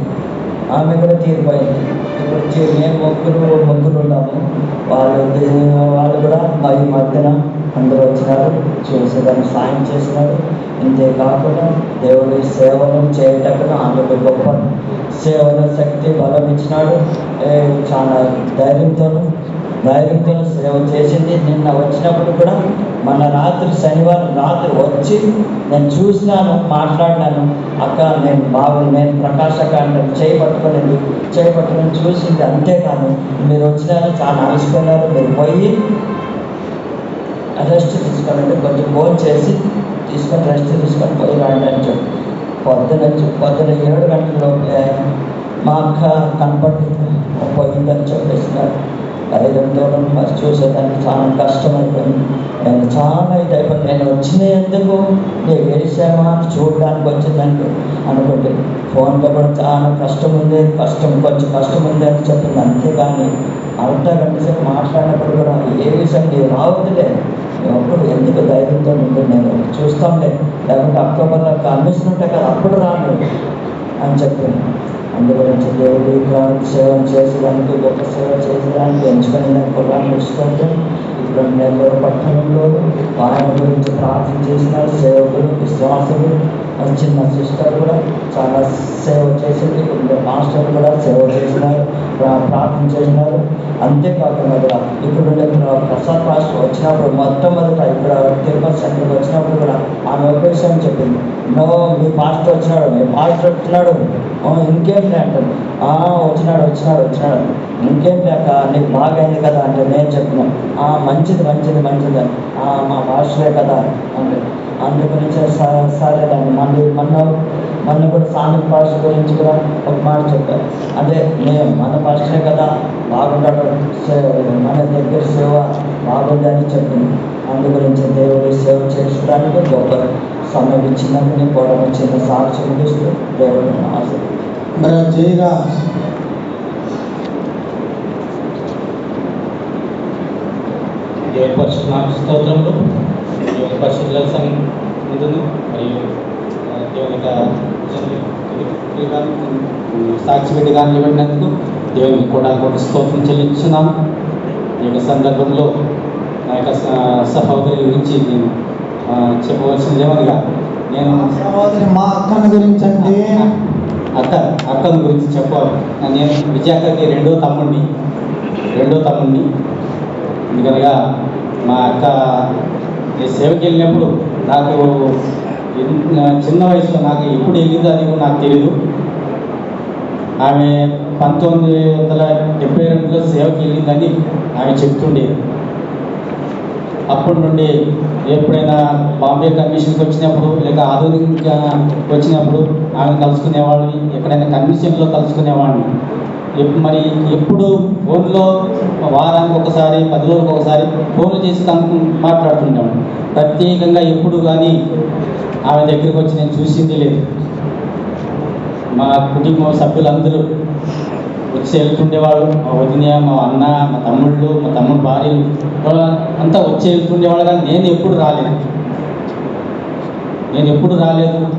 Speaker 6: ఇప్పుడు మేము ముగ్గురు ఉన్నాము. వాళ్ళు కూడా ఈ మధ్యన అందరూ వచ్చినారు, చేసేదాన్ని సాయం చేసినారు. ఇంతే కాకుండా దేవుడి సేవలు చేయటప్పుడు ఆమెకు గొప్ప సేవల శక్తి బలం ఇచ్చినాడు. చాలా ధైర్యంతో సేవ చేసింది. నిన్న వచ్చినప్పుడు కూడా శనివారం రాత్రి వచ్చి నేను చూసినాను, మాట్లాడినాను. అక్క నేను ప్రకాశ్ అక్క అంటే చేపట్టుకొని చూసింది. అంతేకాదు మీరు వచ్చినారు, చాలా అలసిపోయినారు, మీరు పోయి రెస్ట్ తీసుకోవాలంటే కొంచెం ఫోన్ చేసి రెస్ట్ తీసుకొని పోయి రండి అని చెప్పి పొద్దున 7 గంటలలోపే మా అక్క కనపడింది, పోయిందని చెప్పేసినారు. ధైర్యంతో మరి చూసేదానికి చాలా కష్టమైపోయింది. నేను చాలా ఇదైపోయింది. నేను వచ్చినందుకు నేను వేసామా చూడడానికి వచ్చేదానికి అనుకుంటే ఫోన్లో కూడా చాలా కష్టం ఉంది అని చెప్పింది. అంతేగాని అర్ధగంట సేపు మాట్లాడినప్పుడు కూడా ఏ విషయం రావద్దులే, ఎప్పుడు ఎందుకు ధైర్యంతో ఉంటుంది, నేను చూస్తాంలే, లేకుంటే అక్టోబర్లో కమిషన్ ఉంటాయి కదా అప్పుడు రాను అని చెప్పింది. అందుగురించి దేవుడి సేవ చేసేదానికి గొప్ప సేవ చేసేదానికి ఎంచుకునే కులాన్ని ఇస్తుంటే ఇప్పుడు నెల్లూరు పట్టణంలో ఆయన గురించి ప్రార్థన చేసినారు. సేవకులు, విశ్వాసులు, చిన్న సిస్టర్ కూడా చాలా సేవ చేసింది. మాస్టర్ కూడా సేవ చేసినారు, ప్రార్థన చేసినారు. అంతేకాకుండా కూడా ఇప్పుడు ప్రసాద్ పాస్టర్ వచ్చినప్పుడు మొట్టమొదట ఇక్కడ తిరుపతి సెంటర్కి వచ్చినప్పుడు కూడా ఆమె ఒక విషయం చెప్పింది. మీ పాస్టర్ వచ్చినాడు ఇంకేంటి అంటారు. వచ్చినాడు ఇంకేం లేక నీకు బాగైంది కదా అంటే నేను చెప్పినాను మంచిది మా పాస్టరే కదా అంటే అందుగురించి సరేనండి. మొన్న కూడా సామిక్ పాస్టర్ గురించి కూడా ఒక మాట చెప్పారు. అదే మన పాస్టరే కదా బాగుంటాడు, మన దగ్గర సేవ బాగుందని చెప్పింది. అందుగురించి దేవుడి సేవ చేసుకోవడానికి గొప్ప సమయం ఇచ్చినందుకు కూడా చిన్న సాక్ష్యం ఇస్తూ దేవుడిని ఆశ
Speaker 7: దేవుని పరిశుద్ధ స్తోత్రములు. దేవుని పరిశుద్ధ ఉంటుంది మరియు దేవుని సాక్షి పెట్టిగా నిలబడినందుకు దేవునికి కూడా స్తోత్రం చెల్లించున్నాను. ఈ యొక్క సందర్భంలో నా యొక్క సహోదరి గురించి నేను చెప్పవలసింది ఏమనగా, నేను
Speaker 5: సహోదరి మా అక్కని గురించి అంటే
Speaker 7: అక్కల గురించి చెప్పాలి. నేను విజయాకకి 2వ తమ్ముడిని. రెండో తమ్ముడిని. ఎందుకనగా మా అక్క ఈ సేవకి వెళ్ళినప్పుడు నాకు చిన్న వయసులో నాకు ఎప్పుడు వెళ్ళిందో అది కూడా నాకు తెలియదు. ఆమె 1972లో సేవకి వెళ్ళిందని ఆమె చెప్తుండేది. అప్పటి నుండి ఎప్పుడైనా బాంబే కన్వెన్షన్కి వచ్చినప్పుడు లేక ఆధునిక వచ్చినప్పుడు ఆమె కలుసుకునేవాడిని, ఎక్కడైనా కన్వెన్షన్లో కలుసుకునేవాడిని. మరి ఎప్పుడు ఫోన్లో వారానికి ఒకసారి 10 రోజులకు ఒకసారి ఫోన్లు చేసి మాట్లాడుతుంటాము. ప్రత్యేకంగా ఎప్పుడు కానీ ఆమె దగ్గరికి వచ్చి నేను చూసింది లేదు. మా కుటుంబ సభ్యులందరూ వచ్చి వెళ్తుండేవాళ్ళు. మా వదిన, మా అన్న, మా తమ్ముళ్ళు, మా తమ్ముడు భార్యలు అంతా వచ్చి వెళ్తుండేవాళ్ళు. కానీ నేను ఎప్పుడు రాలేదు.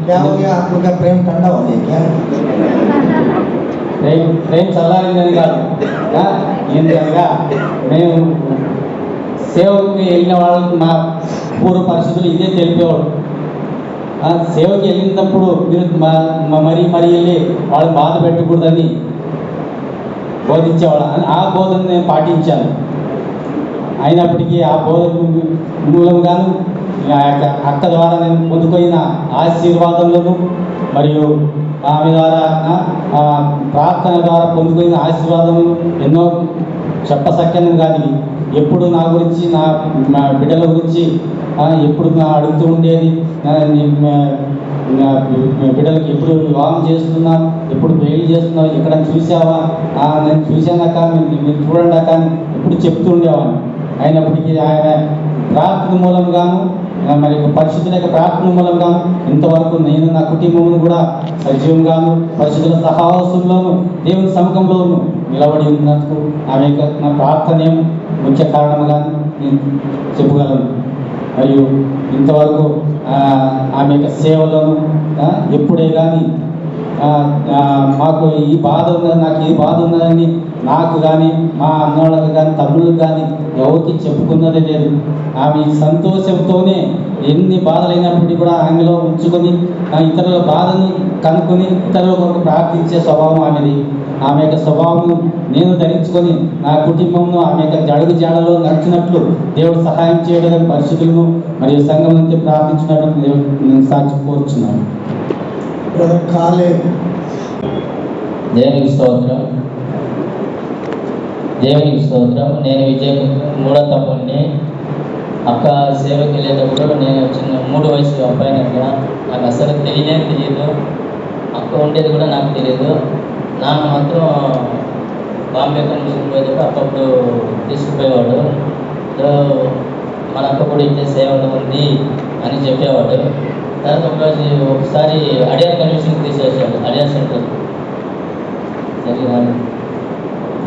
Speaker 5: क्या हो गया आपका प्रेम ठंडा हो गया क्या?
Speaker 7: ప్రేమ చల్లారిందని కాదు, ఏంటనగా మేము సేవకి వెళ్ళిన వాళ్ళకి మా పూర్వ పరిస్థితులు ఇదే తెలిపేవాడు. సేవకి వెళ్ళినప్పుడు మీరు మరీ వెళ్ళి వాళ్ళని బాధ పెట్టకూడదని బోధించేవాడు. ఆ బోధన నేను పాటించాను. అయినప్పటికీ ఆ బోధన మూలంగాను ఆ యొక్క అక్క ద్వారా నేను పొందుకున్న ఆశీర్వాదంలోను మరియు ఆమె ద్వారా ప్రార్థన ద్వారా పొందుకున్న ఆశీర్వాదము ఎన్నో చెప్పసక్కను. కానీ ఎప్పుడు నా గురించి నా బిడ్డల గురించి ఎప్పుడు అడుగుతూ ఉండేది. బిడ్డలకి ఎప్పుడు వివాహం చేస్తున్నావు, ఎప్పుడు పెళ్లి చేస్తున్నావు, ఎక్కడ చూసావా, నేను చూశానాక మీరు చూడండి అక్క అని ఎప్పుడు చెప్తూ ఉండేవాడిని. అయినప్పటికీ ఆయన ప్రార్థన మూలంగాను మరి పరిశుద్ధుల యొక్క ప్రార్థన మూలంగాను ఇంతవరకు నేను నా కుటుంబం కూడా సజీవంగాను పరిశుద్ధుల సహవాసంలోను దేవుని సముఖంలోను నిలబడి ఉన్నందుకు ఆమె యొక్క నా ప్రార్థనే ముఖ్య కారణంగా నేను చెప్పగలను. మరియు ఇంతవరకు ఆమె యొక్క సేవలోను ఎప్పుడే కానీ మాకు ఈ బాధ ఉన్నది, నాకు ఈ బాధ ఉన్నదని నాకు కానీ మా అన్నోళ్ళకి కానీ తమ్ముళ్ళకి కానీ ఎవరికి చెప్పుకున్నదే లేదు. ఆమె సంతోషంతోనే ఎన్ని బాధలైనప్పటికీ కూడా ఆమెలో ఉంచుకొని ఇతరుల బాధను కనుక్కొని ఇతరుల కొరకు ప్రార్థించే స్వభావం ఆమెది. ఆమె యొక్క స్వభావం నేను ధరించుకొని నా కుటుంబంలో ఆమె యొక్క జడుగు జాడలో నడిచినట్లు దేవుడు సహాయం చేయడం పరిస్థితులను మరియు సంఘం నుంచి ప్రార్థించినట్లు నేను సాక్షి కోరుచున్నాను.
Speaker 8: దేవునికి స్తోత్రం. నేను విజయ్ మూడో తమ్ముడిని. అక్క సేవకి వెళ్ళేటప్పుడు నేను చిన్న 3 వయసు అబ్బాయిని. నాకు అసలు తెలియదు. అక్క ఉండేది కూడా నాకు తెలియదు. నాకు మాత్రం బాంబే కన్వెన్షన్ పోయేటప్పుడు అప్పుడప్పుడు తీసుకుపోయేవాడు. మన అక్క కూడా ఇంటే సేవలు ఉంది అని చెప్పేవాడు. తర్వాత ఒకసారి అడియార్ కన్వెన్షన్కి తీసేసాడు. అడియార్ సెంటర్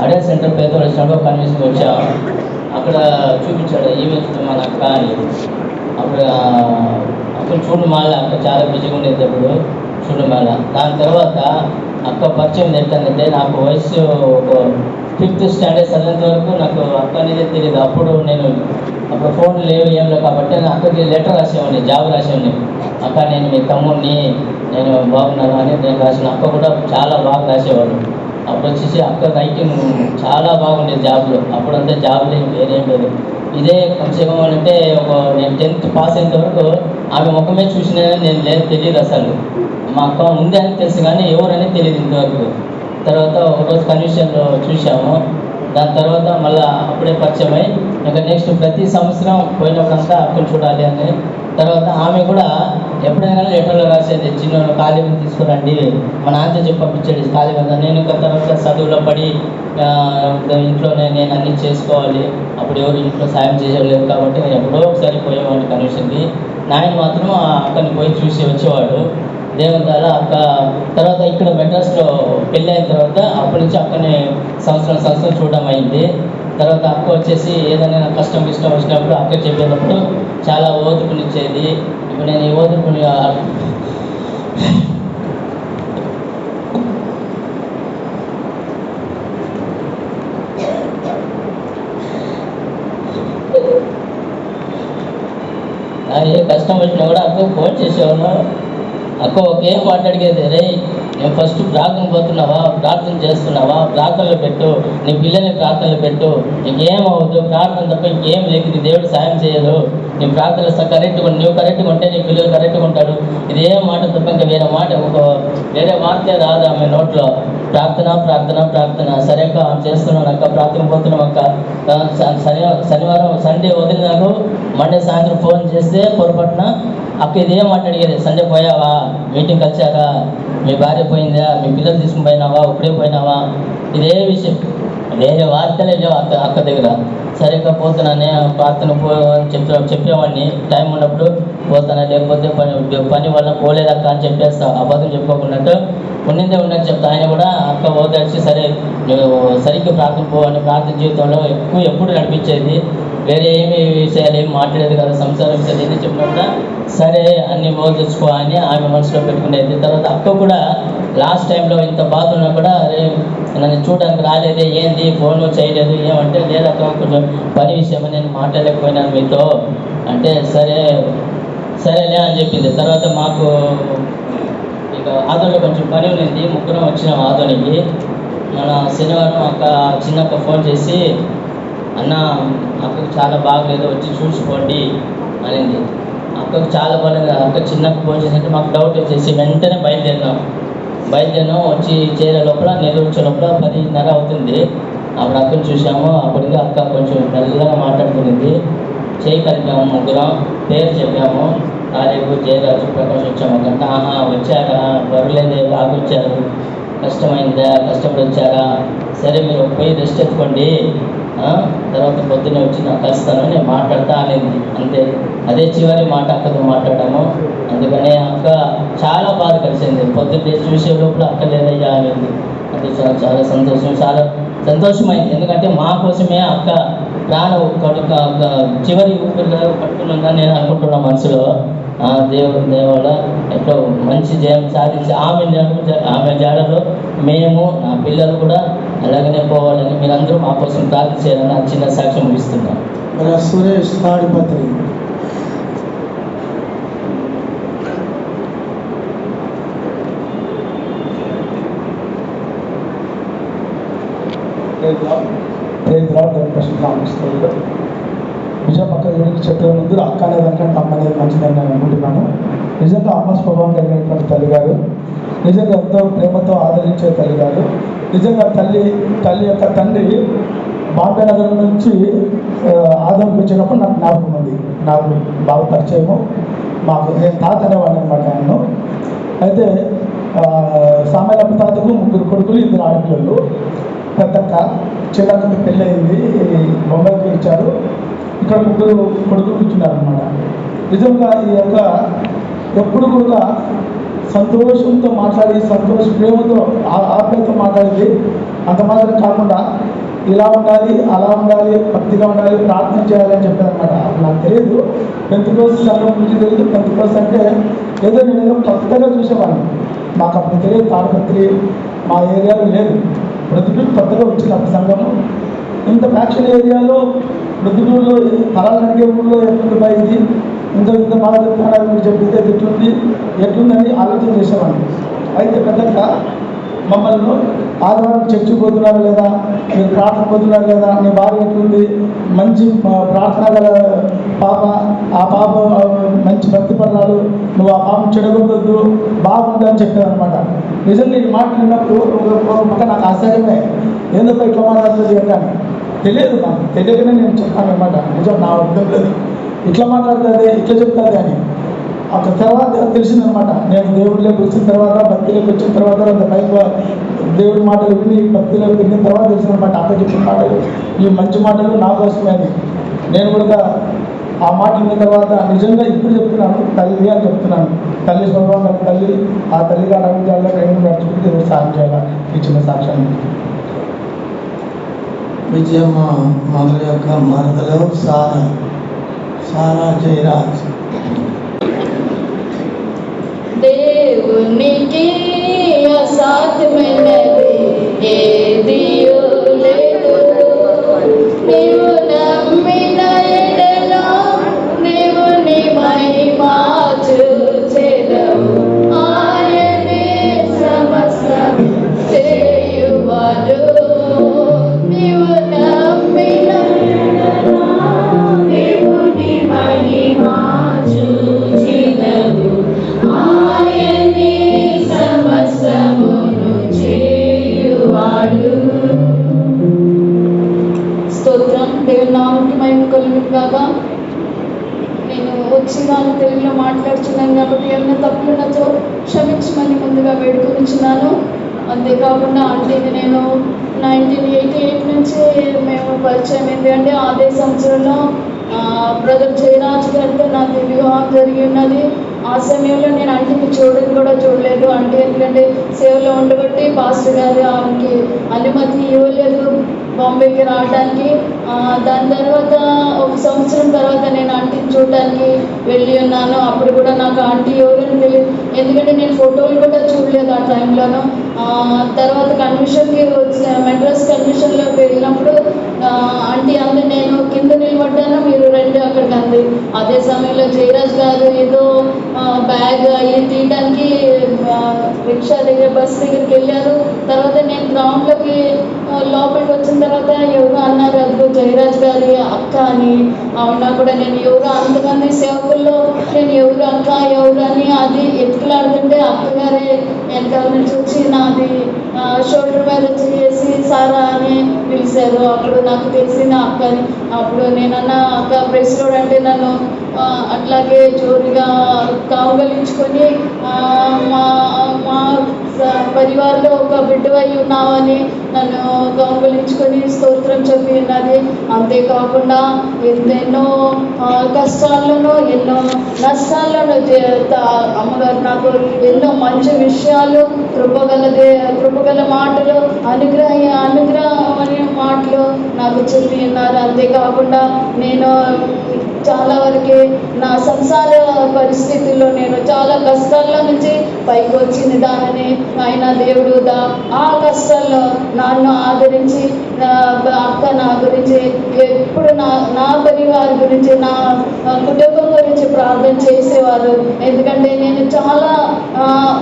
Speaker 8: అడియార్ సెంటర్ పేదవాళ్ళు వచ్చినప్పుడు కన్వెన్షన్కి వచ్చాము. అక్కడ చూపించాడు ఈవెంట్స్ మన అక్క అని. అప్పుడు చూడు మాల అక్క చాలా బిజీగా ఉండేది. అప్పుడు చూడు మాల. దాని తర్వాత అక్క పరిచయం ఏంటంటే నాకు వయసు 5th స్టాండర్డ్ చదివేంత వరకు నాకు అక్క అనేది తెలియదు. అప్పుడు ఫోన్ లేవు ఏం లేవు కాబట్టి నేను అక్కకి లెటర్ రాసేవాడిని, జాబ్ రాసేవాడిని. అక్క నేను మీ తమ్ముడిని, నేను బాగున్నాను అని నేను రాసిన. అక్క కూడా చాలా బాగా రాసేవాడు. అప్పుడు వచ్చేసి అక్క రైటింగ్ చాలా బాగుండేది జాబ్లో. అప్పుడంతా జాబ్లో వేరేం లేదు. ఇదే కొంచెం అంటే నేను 10th పాస్ అయినంత వరకు ఆమె ముఖమే చూసినా నేను తెలియదు అసలు. మా అక్క ఉంది అని తెలుసు కానీ ఎవరనేది తెలియదు ఇంతవరకు. తర్వాత ఒకరోజు కన్వెన్షన్లో చూసాము. దాని తర్వాత మళ్ళీ అప్పుడే పరిచయం అయ్యి ఇంకా నెక్స్ట్ ప్రతి సంవత్సరం పోయినప్పుడంతా అక్కను చూడాలి అని. తర్వాత ఆమె కూడా ఎప్పుడైనా లెటర్లో రాసేది, చిన్న కాలేజీ తీసుకురండి, మా నాన్నతో చెప్పి పంపించేది కాలేజీ. నేను ఇంకా తర్వాత చదువులో పడి ఇంట్లోనే నేను అన్నీ చేసుకోవాలి. అప్పుడు ఎవరు ఇంట్లో సాయం చేసేవాళ్ళు కాబట్టి నేను ఎప్పుడో ఒకసారి పోయేవాడిని కన్వెన్షన్కి. నాయన మాత్రం అక్కడిని పోయి చూసి వచ్చేవాడు. దేవుని ద్వారా అక్క తర్వాత ఇక్కడ మెడ్రాస్లో పెళ్ళి అయిన తర్వాత అప్పటి నుంచి అక్కని సంవత్సరం చూడడం అయింది. తర్వాత అక్క వచ్చేసి ఏదైనా కష్టం వచ్చినప్పుడు అక్క చెప్పేటప్పుడు చాలా ఓర్పునిచ్చేది. ఇప్పుడు నేను ఈ ఓర్పుని ఏ కష్టం వచ్చినా కూడా అక్క ఫోన్ చేసేవాళ్ళు. అక్క ఒకే మాట అడిగేది, రే నేను ఫస్ట్ ప్రార్థన పోతున్నావా, ప్రార్థన చేస్తున్నావా, ప్రార్థనలు పెట్టు, నీ పిల్లల్ని ప్రార్థనలు పెట్టు, నీకేమవుద్దు, ప్రార్థన తప్ప ఇంకేం లేదు, నీ దేవుడు సాయం చేయదు, నీ ప్రార్థనలు కరెక్ట్గా నువ్వు కరెక్ట్గా ఉంటే నీ పిల్లలు కరెక్ట్గా ఉంటారు. ఇది ఏ మాట తప్ప ఇంకా వేరే మాట వేరే వార్తే రాదు ఆమె నోట్లో. ప్రార్థన ప్రార్థన ప్రార్థన. సరే అక్క చేస్తున్నాను అక్క, ప్రార్థన పోతున్నాం అక్క. శనివారం సండే వదిలినాకు మండే సాయంత్రం ఫోన్ చేస్తే పొరపాటున అక్క ఇదే మాట అడిగేది, సండే పోయావా, మీటింగ్ కలిసారా, మీ భార్య పోయిందా, మీ పిల్లలు తీసుకుని పోయినావా, ఇప్పుడే పోయినావా, ఇదే విషయం. వేరే వార్తలే లేవు అక్క దగ్గర. సరిగ్గా పోతున్నానే ప్రార్థన చెప్పేవాడిని, టైం ఉన్నప్పుడు పోతానా, లేకపోతే పని వల్ల పోలేదక్క అని చెప్పేస్తా, అబద్ధం చెప్పుకోకున్నట్టు ఉన్నదే ఉన్నట్టు చెప్తా. ఆయన కూడా అక్క ఓదార్చి సరే నువ్వు సరిగ్గా ప్రార్థన పోవని, ప్రార్థన జీవితంలో ఎప్పుడు నడిపించేది, వేరే ఏమి విషయాలు ఏమి మాట్లాడేది కదా, సంసారం విషయాలు ఏది చెప్పినప్పుడు సరే అన్ని ఓదార్చుకో అని ఆమె మనసులో పెట్టుకునేది. తర్వాత అక్క కూడా లాస్ట్ టైంలో ఇంత బాధ ఉన్నా కూడా అరే నన్ను చూడడానికి రాలేదే, ఏంది ఫోన్ చేయలేదు ఏమంటే, లేదక్క కొంచెం పని విషయమని నేను మాట్లాడలేకపోయినాను మీతో అంటే, సరేలే అని చెప్పింది. తర్వాత మాకు ఇక ఆదోలో కొంచెం పని ఉన్నింది, ముగ్గురం వచ్చినాం ఆదోనికి. మన శనివారం అక్క చిన్నక్క ఫోన్ చేసి అన్న అక్కకు చాలా బాగలేదు, వచ్చి చూసుకోండి అనింది. అక్కకు చాలా బాగాలేదు. అక్క చిన్నక్క ఫోన్ చేసినట్టు మాకు డౌట్ వచ్చేసి వెంటనే బయలుదేరినాం. వచ్చి చేరే లోపల నెల్లూరు వచ్చే లోపల 10:30 అవుతుంది. అప్పుడు అక్కను చూసాము. అప్పటికి అక్క కొంచెం మెల్లగా మాట్లాడుకునింది. చేయి కలిపాము, ముగ్గురం పేరు చెప్పాము, తారీఖు జయరాజు ప్రకాష్ వచ్చాము. అక్కడ వచ్చారా, బరువులేదే ఆగొచ్చారు, కష్టమైందా, కష్టపడి వచ్చారా, సరే మీరు పోయి రెస్ట్ ఎత్తుకోండి, తర్వాత పొద్దున్నే వచ్చి నాకు కలుస్తాను నేను మాట్లాడతా అనేది. అంతే, అదే చివరి మాట అక్కతో మాట్లాడాము. అందుకనే అక్క చాలా బాధ కలిసింది. పొద్దున్నే చూసే లోపల అక్క లేదయ్యా అనేది. అది చాలా సంతోషమైంది. ఎందుకంటే మా కోసమే అక్క ప్రాణం చివరి ఊపిరిగా పట్టుకున్నాను నేను అనుకుంటున్నా మనసులో. దేవుళ్ళ ఎట్లా మంచి జయం సాధించి ఆమె జాడలో మేము నా పిల్లలు కూడా అలాగనే పోవాలని మీరందరూ మా కోసం ప్రార్థించారని నా చిన్న సాక్ష్యం ఇస్తున్నాను.
Speaker 5: సురేష్ తాడిపత్రి.
Speaker 3: నిజం పక్క గురించి చెప్పే ముందు అక్క అనేదానికంటే అమ్మ అనేది మంచిదని నేను అనుకుంటున్నాను. నిజంగా అమ్మ స్వభావం కలిగినటువంటి తల్లిగారు, నిజంగా ఎంతో ప్రేమతో ఆదరించే తల్లిగారు. నిజంగా తల్లి యొక్క తండ్రి బాంబే నగరం నుంచి ఆదంకి వచ్చేటప్పుడు నాకు జ్ఞాపకం ఉంది. నాకు బాగా పరిచయము. నేను తాత అనేవాడిని అనమాట ఆయన్ను. అయితే సామాన్యప్ప తాతకు 3 కొడుకులు, 2 ఆడపిల్లలు. పెద్దక్క చిన్నక్కకి పెళ్ళి అయింది, బొంబాయికి ఇచ్చారు. ఇక్కడ 3 కొడుకులు కూర్చున్నారనమాట. నిజంగా ఈ యొక్క ఎప్పుడు కూడా సంతోషంతో మాట్లాడి, ప్రేమతో ఆప్యాయతో మాట్లాడింది. అంత మాత్రం కాకుండా ఇలా ఉండాలి, అలా ఉండాలి, భక్తిగా ఉండాలి, ప్రార్థన చేయాలని చెప్పారనమాట. నాకు తెలియదు, పెంతుకోసు సంఘం గురించి తెలియదు. పెంతుకోసు అంటే ఏదో నేను కొత్తగా చూసేవాడిని, మాకు అప్పుడు తెలియదు. తాడపత్రి మా ఏరియాలో లేదు, ప్రొద్దుటూరు కొత్తగా వచ్చినప్పుడు సంఘము. ఇంత ఫ్యాక్షన్ ఏరియాలో ప్రొద్దుటూరులో తరాలు అడిగే ఊళ్ళో ఎట్లుంది బా ఇది, ఇంత బాగా చెప్తున్నాడు చెప్పితే ఎట్లుందని ఆలోచన చేసేవాడిని. అయితే పెద్దగా మమ్మల్ని ఆదివారం చర్చికి పోతున్నారు లేదా, మీరు ప్రార్థన పోతున్నారు లేదా, నీ భార్య ఎట్లుంది, మంచి ప్రార్థన గల పాప, ఆ పాప మంచి భక్తి పడాలు, నువ్వు ఆ పాపను చెడగొట్టద్దు, బాగుంది అని చెప్పారనమాట. నిజంగా ఈ మాట విన్నప్పుడు ఒక పక్క నాకు ఆశ్చర్యమే, ఎందుకు ఇట్లా మాట్లాడుతుంది అంటాను. తెలియదు, నాకు తెలియకనే నేను చెప్పాను అనమాట. నిజం నా అర్థం లేదు, ఇట్లా మాట్లాడుతుంది, ఇట్లా చెప్తుంది అని. అక్కడ తర్వాత తెలిసిందనమాట. నేను దేవుడిలోకి వచ్చిన తర్వాత, భక్తిలోకి వచ్చిన తర్వాత, పైకి దేవుడి మాటలు విని భక్తిలోకి వెళ్ళిన తర్వాత తెలిసిందనమాట. అక్క చెప్పిన మాటలు, ఈ మంచి మాటలు నా కోసమే అని. నేను కూడా ఆ మాట విన్న తర్వాత నిజంగా ఇప్పుడు చెప్తున్నాను, తల్లి అని చెప్తున్నాను. తల్లి స్వభావం తల్లి, ఆ తల్లిగా నడిపించాలో రెండు నడుచుకుంటే దేవుడు సాయం చేయాలి. ఈ చిన్న సాక్ష్యాన్ని
Speaker 5: విజయమ్మ మగల యొక్క మరదలు సారా జయరాజ్.
Speaker 4: దేవునికి అసాధ్యమైనది ఏది లేదు. నీవు నమ్మిన ఎడల దేవుని మహిమ చూచెదవు. ఆయనే సమస్త
Speaker 9: వచ్చి వాళ్ళు తెలుగులో మాట్లాడుతున్నాను కాబట్టి ఏమైనా తప్పులున్నచో క్షమించమని ముందుగా వేడుకొనిచున్నాను. అంతేకాకుండా ఆంటీని నేను 1988 నుంచి మేము పరిచయం ఏంటంటే అదే సంవత్సరంలో బ్రదర్ జయరాజ్ గారితో నాకు వివాహం జరిగి ఉన్నది. ఆ సమయంలో నేను ఆంటీని చూడలేదు. అంటే ఎందుకంటే సేవలో ఉండబట్టి పాస్టర్ గారు ఆమెకి అనుమతి ఇవ్వలేదు బాంబేకి రావడానికి. దాని తర్వాత ఒక సంవత్సరం తర్వాత నేను ఆంటీని చూడడానికి వెళ్ళి ఉన్నాను. అప్పుడు కూడా నాకు ఆంటీ ఎవరని తెలియదు, ఎందుకంటే నేను ఫోటోలు కూడా చూడలేదు ఆ టైంలోనూ. తర్వాత కన్వెన్షన్కి మెడ్రాస్ కన్వెన్షన్లోకి వెళ్ళినప్పుడు ఆంటీ అంది నేను కింద నిలబడ్డాను, మీరు రండి అక్కడికి అంది. అదే సమయంలో జయరాజ్ గారు ఏదో బ్యాగ్ అవి తీయడానికి రిక్షా దగ్గర బస్ దగ్గరికి వెళ్ళారు. తర్వాత నేను గ్రౌండ్లోకి లోపలికి వచ్చిన తర్వాత ఎవరు అన్నారు అది జయరాజ్ గారి అక్క అని. అవునా కూడా నేను ఎవరు అంతమంది సేవకుల్లో నేను ఎవరు అక్క ఎవరు అని అది ఎత్తుకులాడుతుంటే అక్కగారే వెనకాల నుంచి వచ్చి నాది షోల్డర్ మీద చేసి సారా అని పిలిచారు. అప్పుడు నాకు తెలిసిన అక్క అని. అప్పుడు నేనన్నా అక్క ప్రెస్ రోడ్ అంటే నన్ను అట్లాగే జోరుగా కౌగలించుకొని మా పరివారంలో ఒక బిడ్డవై ఉన్నావని నన్ను కౌగలించుకొని స్తోత్రం చెప్పి ఉన్నది. అంతేకాకుండా ఎన్నెన్నో కష్టాల్లోనూ ఎన్నో నష్టాల్లోనూ అమ్మగారు నాకు ఎన్నో మంచి విషయాలు కృపగల మాటలు అనుగ్రహం అనే మాటలు నాకు చెప్పి ఉన్నారు. అంతేకాకుండా నేను చాలా వరకు నా సంసార పరిస్థితుల్లో నేను చాలా కష్టాల్లో నుంచి పైకి వచ్చింది దానిని ఆయన దేవుడు ఆ కష్టాల్లో నన్ను ఆదరించి అక్క నా గురించి ఎప్పుడు నా పరివారం గురించి నా కుటుంబం గురించి ప్రార్థన చేసేవారు. ఎందుకంటే నేను చాలా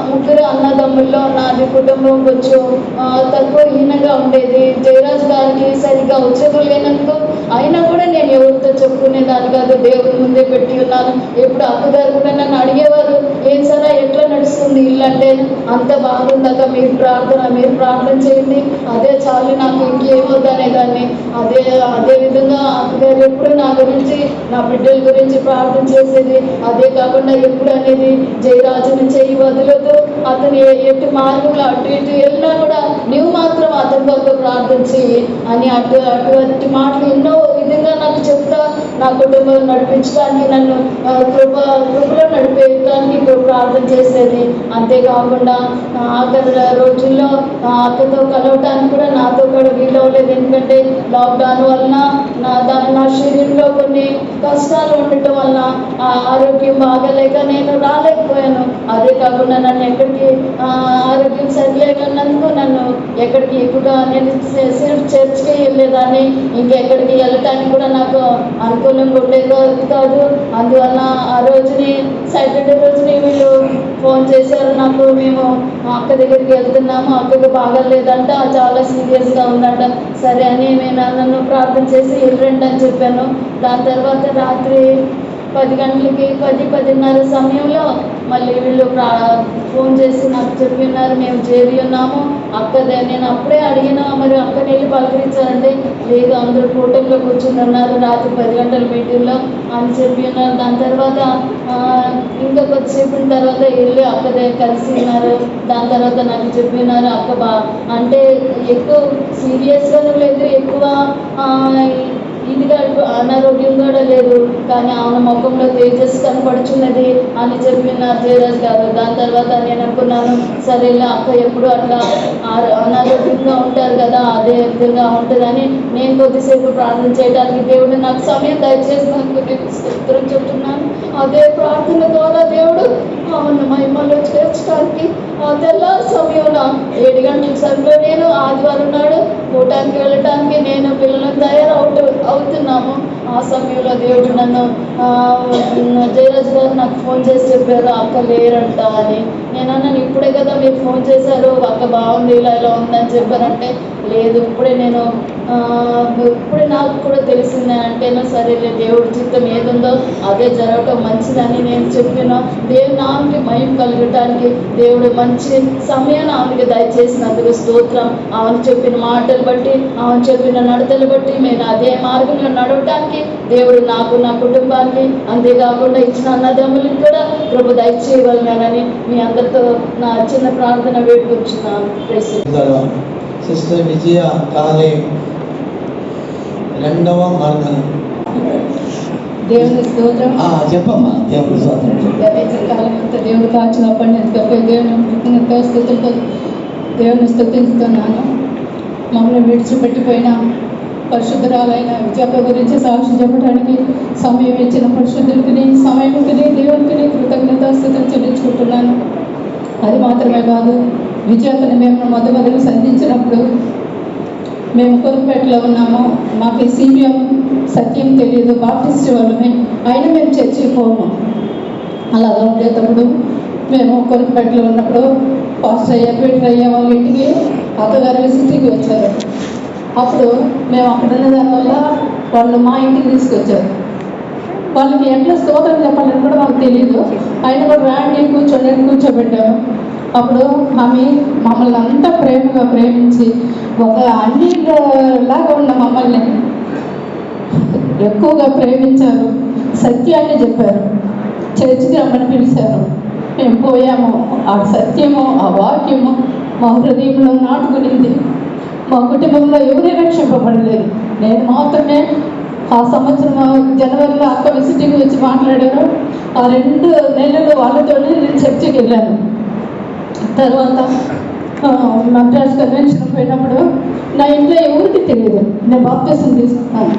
Speaker 9: ముగ్గురు అన్నదమ్ముల్లో నాది కుటుంబం కొంచెం తక్కువ హీనంగా ఉండేది. జయరాజ్ గారికి సరిగ్గా ఉద్యోగం లేనందుకు అయినా కూడా నేను ఎవరితో చెప్పుకునేదాన్ని కాదు, దేవుడి ముందే పెట్టి ఉన్నాను. ఎప్పుడు అక్కగారు కూడా నన్ను అడిగేవారు, ఏం సరే ఎట్లా నడుస్తుంది ఇల్లు అంటే, అంత బాగుందాక మీరు ప్రార్థన చేయండి, అదే చాలు నాకు ఇంకేమవుతానేదాన్ని. అదే విధంగా అక్కగారు ఎప్పుడు నా గురించి నా బిడ్డల గురించి ప్రార్థన చేసేది. అదే కాకుండా ఎప్పుడు అనేది జయరాజుని చేయి వదలదు, అతను ఎటు మార్గంలో అటు ఇటు వెళ్ళినా కూడా నువ్వు మాత్రం అతని కొరకు ప్రార్థన చేయి అని అటువంటి మాటలు ఎన్నో విధంగా నాకు చెప్తా నా కుటుంబం నడిపించడానికి నన్ను కృపలో నడిపేయడానికి ప్రార్థన చేసేది. అంతేకాకుండా ఆఖరి రోజుల్లో అక్కతో కలవటానికి కూడా నాతో కూడా వీలవలేదు. ఎందుకంటే లాక్డౌన్ వలన నా శరీరంలో కొన్ని కష్టాలు ఉండటం వలన ఆరోగ్యం బాగలేక నేను రాలేకపోయాను. అదే కాకుండా నన్ను ఎక్కడికి ఆరోగ్యం సరిలేకున్నందుకు నన్ను ఎక్కడికి ఎక్కువగా నేను చర్చ్కి వెళ్ళేదాన్ని, ఇంకెక్కడికి వెళ్ళటానికి కూడా నాకు అనుకూలంగా ఉండేది కాదు. అందువల్ల ఆ రోజుని సాటర్డే రోజుని వీళ్ళు ఫోన్ చేశారు నాకు, మేము అక్క దగ్గరికి వెళ్తున్నాము, అక్కకు బాగాలేదంట, చాలా సీరియస్గా ఉందంట. సరే అని నేను నన్ను ప్రార్థన చేసి వెళ్ళండి అని చెప్పాను. దాని తర్వాత రాత్రి 10 గంటలకి 10-10:30 సమయంలో మళ్ళీ వీళ్ళు ఫోన్ చేసి నాకు చెప్పి ఉన్నారు, మేము చేరి ఉన్నాము అక్కదే. నేను అప్పుడే అడిగినా మరి అక్కని వెళ్ళి పలకరించారంటే లేదు, అందరూ కూటమిలో కూర్చుని ఉన్నారు రాత్రి 10 గంటల మీటింగ్లో అని చెప్పి ఉన్నారు. దాని తర్వాత ఇంకా కొద్దిసేపు తర్వాత వెళ్ళి అక్కదే కలిసి ఉన్నారు. దాని తర్వాత నాకు చెప్పినారు అక్క అంటే ఎక్కువ సీరియస్గానూ లేదు, ఎక్కువ ఇదిగా అనారోగ్యం కూడా లేదు, కానీ ఆమె ముఖంలో తేజస్సు కనపడుచున్నది అని చెప్పినారు జయరాజ్ గారు. దాని తర్వాత నేను అనుకున్నాను, సరేలే అక్క ఎప్పుడు అట్లా అనారోగ్యంగా ఉంటారు కదా, అదే విధంగా ఉంటుందని నేను కొద్దిసేపు ప్రార్థన చేయడానికి దేవుడు నాకు సమయం దయచేసినందుకు నేను స్తోత్రం చెప్తున్నాను. అదే ప్రార్థన ద్వారా దేవుడు మహిమలో చేర్చడానికి తెల్లారి సమయంలో 7 గంటల సమయంలో నేను ఆదివారం నాడు కూటానికి వెళ్ళటానికి నేను పిల్లలను అవుతున్నాము. ఆ సమయంలో దేవుడు నన్ను జయరాజ్ గారు నాకు ఫోన్ చేసి చెప్పారు అక్క లేరంట అని. నేను అన్నాను ఇప్పుడే కదా మీరు ఫోన్ చేశారు, అక్క బాగుంది ఇలా ఉందని చెప్పారంటే లేదు, ఇప్పుడే నాకు కూడా తెలిసిందే అంటేనో సరేలే దేవుడి చిత్తం ఏదుందో అదే జరగటం మంచిదని నేను చెప్పిన. దేవుని ఆమెకి మహిమ కలగటానికి దేవుడు మంచి సమయాన్ని ఆమెకి దయచేసినందుకు స్తోత్రం. ఆమెను చెప్పిన మాటలు బట్టి, ఆమెను చెప్పిన నడతలు బట్టి నేను అదే మార్గంలో నడవటానికి చేయడానికి దేవుడు నాకు, నా కుటుంబానికి, అంతేకాకుండా ఇచ్చిన అన్నదమ్ములకు కూడా కృప దయచేయగలనని మీ అందరితో నా చిన్న ప్రార్థన వేడుకొచ్చున్నాను.
Speaker 5: సిస్టర్ విజయ కాలే రెండవ మరణం.
Speaker 4: దేవుని స్తోత్రం.
Speaker 5: చెప్పమ్మా. దేవుని స్తోత్రం.
Speaker 4: కాలమంతా దేవుడు కాచినప్పటి నుంచి దేవుని స్థుతులతో దేవుని స్తుతిస్తున్నాను. మమ్మల్ని విడిచిపెట్టిపోయిన పరిశుద్ధరాలైన విజయప్ప గురించి సాక్షి చెప్పడానికి సమయం ఇచ్చిన పరిశుద్ధులకి, సమయానికి, దేవునికి కృతజ్ఞతాస్తుతులు చెల్లించుకుంటున్నాను. అది మాత్రమే కాదు, విజయప్పని మేము మొదలు సంధించినప్పుడు మేము కొరుపేటలో ఉన్నాము. మాకు ఈ సీనియం సత్యం తెలియదు, బాప్టిస్ట్ వాళ్ళమే, అయినా మేము చర్చికి పోము. అలాగా ఉండేటప్పుడు మేము కొరుపేటలో ఉన్నప్పుడు పాస్టర్ అయ్యా, పీటర్ అయ్యా వాళ్ళ ఇంటికి అత్తగారు విజిట్కి వచ్చారు. అప్పుడు మేము అక్కడ ఉన్న దానివల్ల వాళ్ళు మా ఇంటికి తీసుకొచ్చారు. వాళ్ళకి ఎట్లా స్తోత్రం చెప్పాలని కూడా మాకు తెలియదు. ఆయన కూడా రాండి కూర్చోండి కూర్చోబెట్టాము. అప్పుడు ఆమె మమ్మల్ని అంతా ప్రేమగా ప్రేమించి ఒక అన్నిలాగా ఉన్న మమ్మల్ని ఎక్కువగా ప్రేమించారు. సత్యాన్ని చెప్పారు, చర్చికి రమ్మని పిలిచారు. మేము పోయాము. ఆ సత్యము, ఆ వాక్యము మా హృదయంలో నాటుకునింది. మా కుటుంబంలో ఎవరే రక్షింపబడలేదు. నేను మాత్రమే ఆ సంవత్సరం జనవరిలో అక్క విజిటింగ్ వచ్చి మాట్లాడారు. ఆ 2 నెలలు వాళ్ళతోనే నేను చర్చికి వెళ్ళాను. తర్వాత మద్రాస్ కన్వెన్షన్ పోయినప్పుడు నా ఇంట్లో ఎవరికి తెలియదు నేను బాప్తిసం తీసుకున్నాను.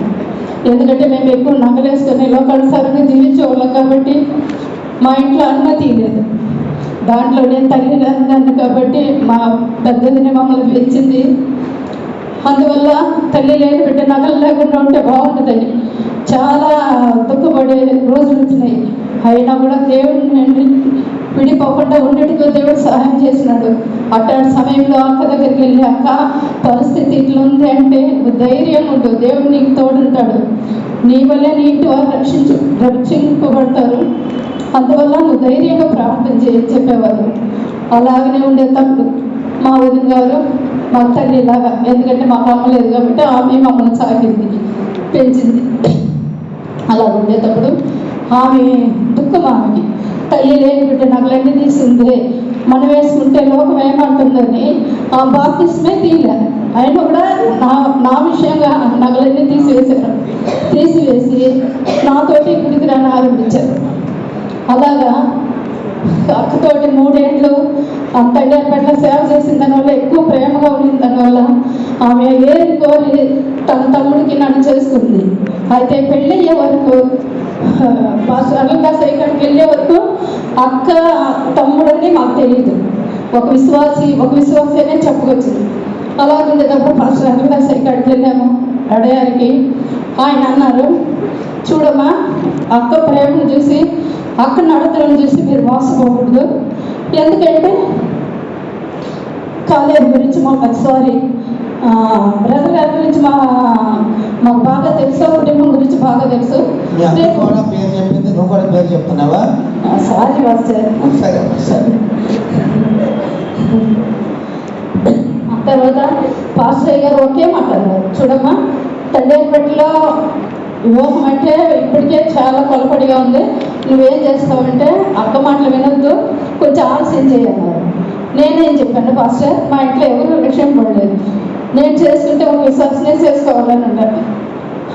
Speaker 4: ఎందుకంటే మేము ఎక్కువ నగలేసుకొని లోకానుసారంగా జీవించేవాళ్ళం కాబట్టి మా ఇంట్లో అనుమతి లేదు. దాంట్లో నేను తల్లిదండ్రులు కాబట్టి మా పెద్దదిని మమ్మల్ని పెంచింది. అందువల్ల తల్లి లేని బిడ్డ నగలు లేకుండా ఉంటే బాగుంటుందని చాలా దుఃఖపడే రోజులు వచ్చినాయి. అయినా కూడా దేవుడిని విడిపోకుండా ఉండేట్టుగా దేవుడు సహాయం చేసినాడు. అట్లాంటి సమయంలో అక్క దగ్గరికి వెళ్ళి, అక్క పరిస్థితి ఇట్లా ఉంది అంటే ధైర్యం ఉండు, దేవుడు నీకు తోడుంటాడు, నీ వల్లే నీ ఇంటి వారు రక్షింపబడతారు, అందువల్ల నువ్వు ధైర్యంగా ప్రార్థన చేయని చెప్పేవారు. అలాగనే ఉండే తప్పుడు మా వదిన గారు మా తల్లి ఇలాగా, ఎందుకంటే మాకు అమ్మ లేదు కాబట్టి ఆమె మమ్మల్ని సాగింది, పెంచింది. అలా ఉండేటప్పుడు ఆమె దుఃఖం, ఆమెకి తల్లి లేని బిడ్డ నగలన్నీ తీసింది, మనం వేసుకుంటే లోకం ఏమంటుందని ఆ బాప్తిస్మే తీయలే. ఆయన కూడా నా విషయంగా నగలన్నీ తీసివేశారు. తీసివేసి నాతోటి గుడికి రాని ఆరంభించారు. అలాగా అక్కతోటి 3 ఏళ్ళు తల్లిపట్ల సేవ చేసిన దానివల్ల, ఎక్కువ ప్రేమగా ఉన్న దానివల్ల ఆమె ఏది కోరి తన తమ్ముడికి నన్ను చేసుకుంది. అయితే పెళ్ళయ్యే వరకు అలంగా ఇక్కడికి వెళ్ళే వరకు అక్క తమ్ముడని మాకు తెలియదు. ఒక విశ్వాసనే చెప్పుకొచ్చింది. అలా ఉండేటప్పుడు ఫస్ట్ అలంగా ఇక్కడికి వెళ్ళాము అడయారికి. ఆయన అన్నారు, చూడమ్మా అక్క ప్రేమను చూసి, అక్క నడతలను చూసి మీరు మోసపోకూడదు. ఎందుకంటే కాలేజీ గురించి బ్రదర్ గారి గురించి మాకు బాగా తెలుసు, కుటుంబం గురించి బాగా తెలుసు.
Speaker 5: నువ్వు కూడా పేరు చెప్తున్నావా?
Speaker 4: Sorry master. ఆ తర్వాత పాస్టర్ గారు ఒకే మాట అన్నారు, చూడమ్మా తల్లిపట్లో యువకం అంటే ఇప్పటికే చాలా కొలపడిగా ఉంది, నువ్వేం చేస్తావంటే అక్క మాటలు వినొద్దు, కొంచెం ఆలస్యం చేయన్నారు. నేనేం చెప్పాను, పాస్టర్ మా ఇంట్లో ఎవరు విషయం పడలేదు, నేను చేసుకుంటే ఒక విశ్వాసనే చేసుకోవాలని ఉంటాను,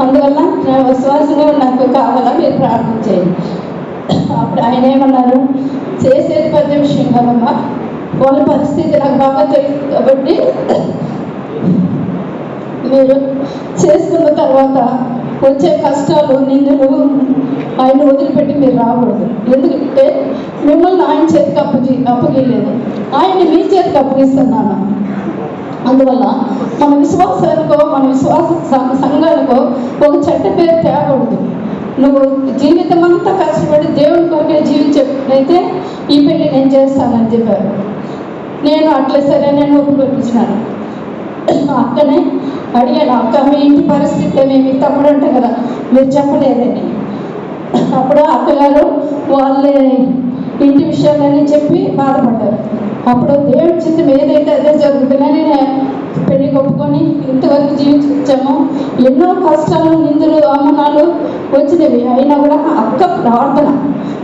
Speaker 4: అందువల్ల నా విశ్వాసంగా నాకు కావాలా, మీరు ప్రార్థన చేయండి. అప్పుడు ఆయన ఏమన్నారు, చేసేది పెద్ద విషయం కదమ్మా, వాళ్ళ పరిస్థితి నాకు బాగా తెలుసు కాబట్టి మీరు చేసుకున్న తర్వాత వచ్చే కష్టాలు నిందులు ఆయన వదిలిపెట్టి మీరు రాకూడదు. ఎందుకంటే మిమ్మల్ని ఆయన చేతికి అప్పగిలేదు, ఆయన్ని మీ చేతికి అప్పగిస్తున్నాను. అందువల్ల మన విశ్వాసానికో మన విశ్వాస సంఘానికో ఒక చెడ్డ పేరు తేకూడదు. నువ్వు జీవితం అంతా కష్టపడి దేవుని కొరకే జీవించేటైతే ఈ పెళ్లి నేను చేస్తానని చెప్పారు. నేను అట్లా సరే నేను ఒప్పుకొచ్చినాను. అక్కనే అడిగాను, అక్క మీ ఇంటి పరిస్థితి మీ తమ్ముడు అంటే కదా మీరు చెప్పలేదని. అప్పుడు అక్కగారు వాళ్ళే ఇంటి విషయాలన్నీ చెప్పి బాధపడ్డారు. అప్పుడు దేవుడి చిత్తం ఏదైతే అదే జరుగుతుందని పెళ్లికి ఒప్పుకొని ఇంతవరకు జీవించాము. ఎన్నో కష్టాలు, నిందలు, అవమానాలు వచ్చినవి. అయినా కూడా అక్క ప్రార్థన,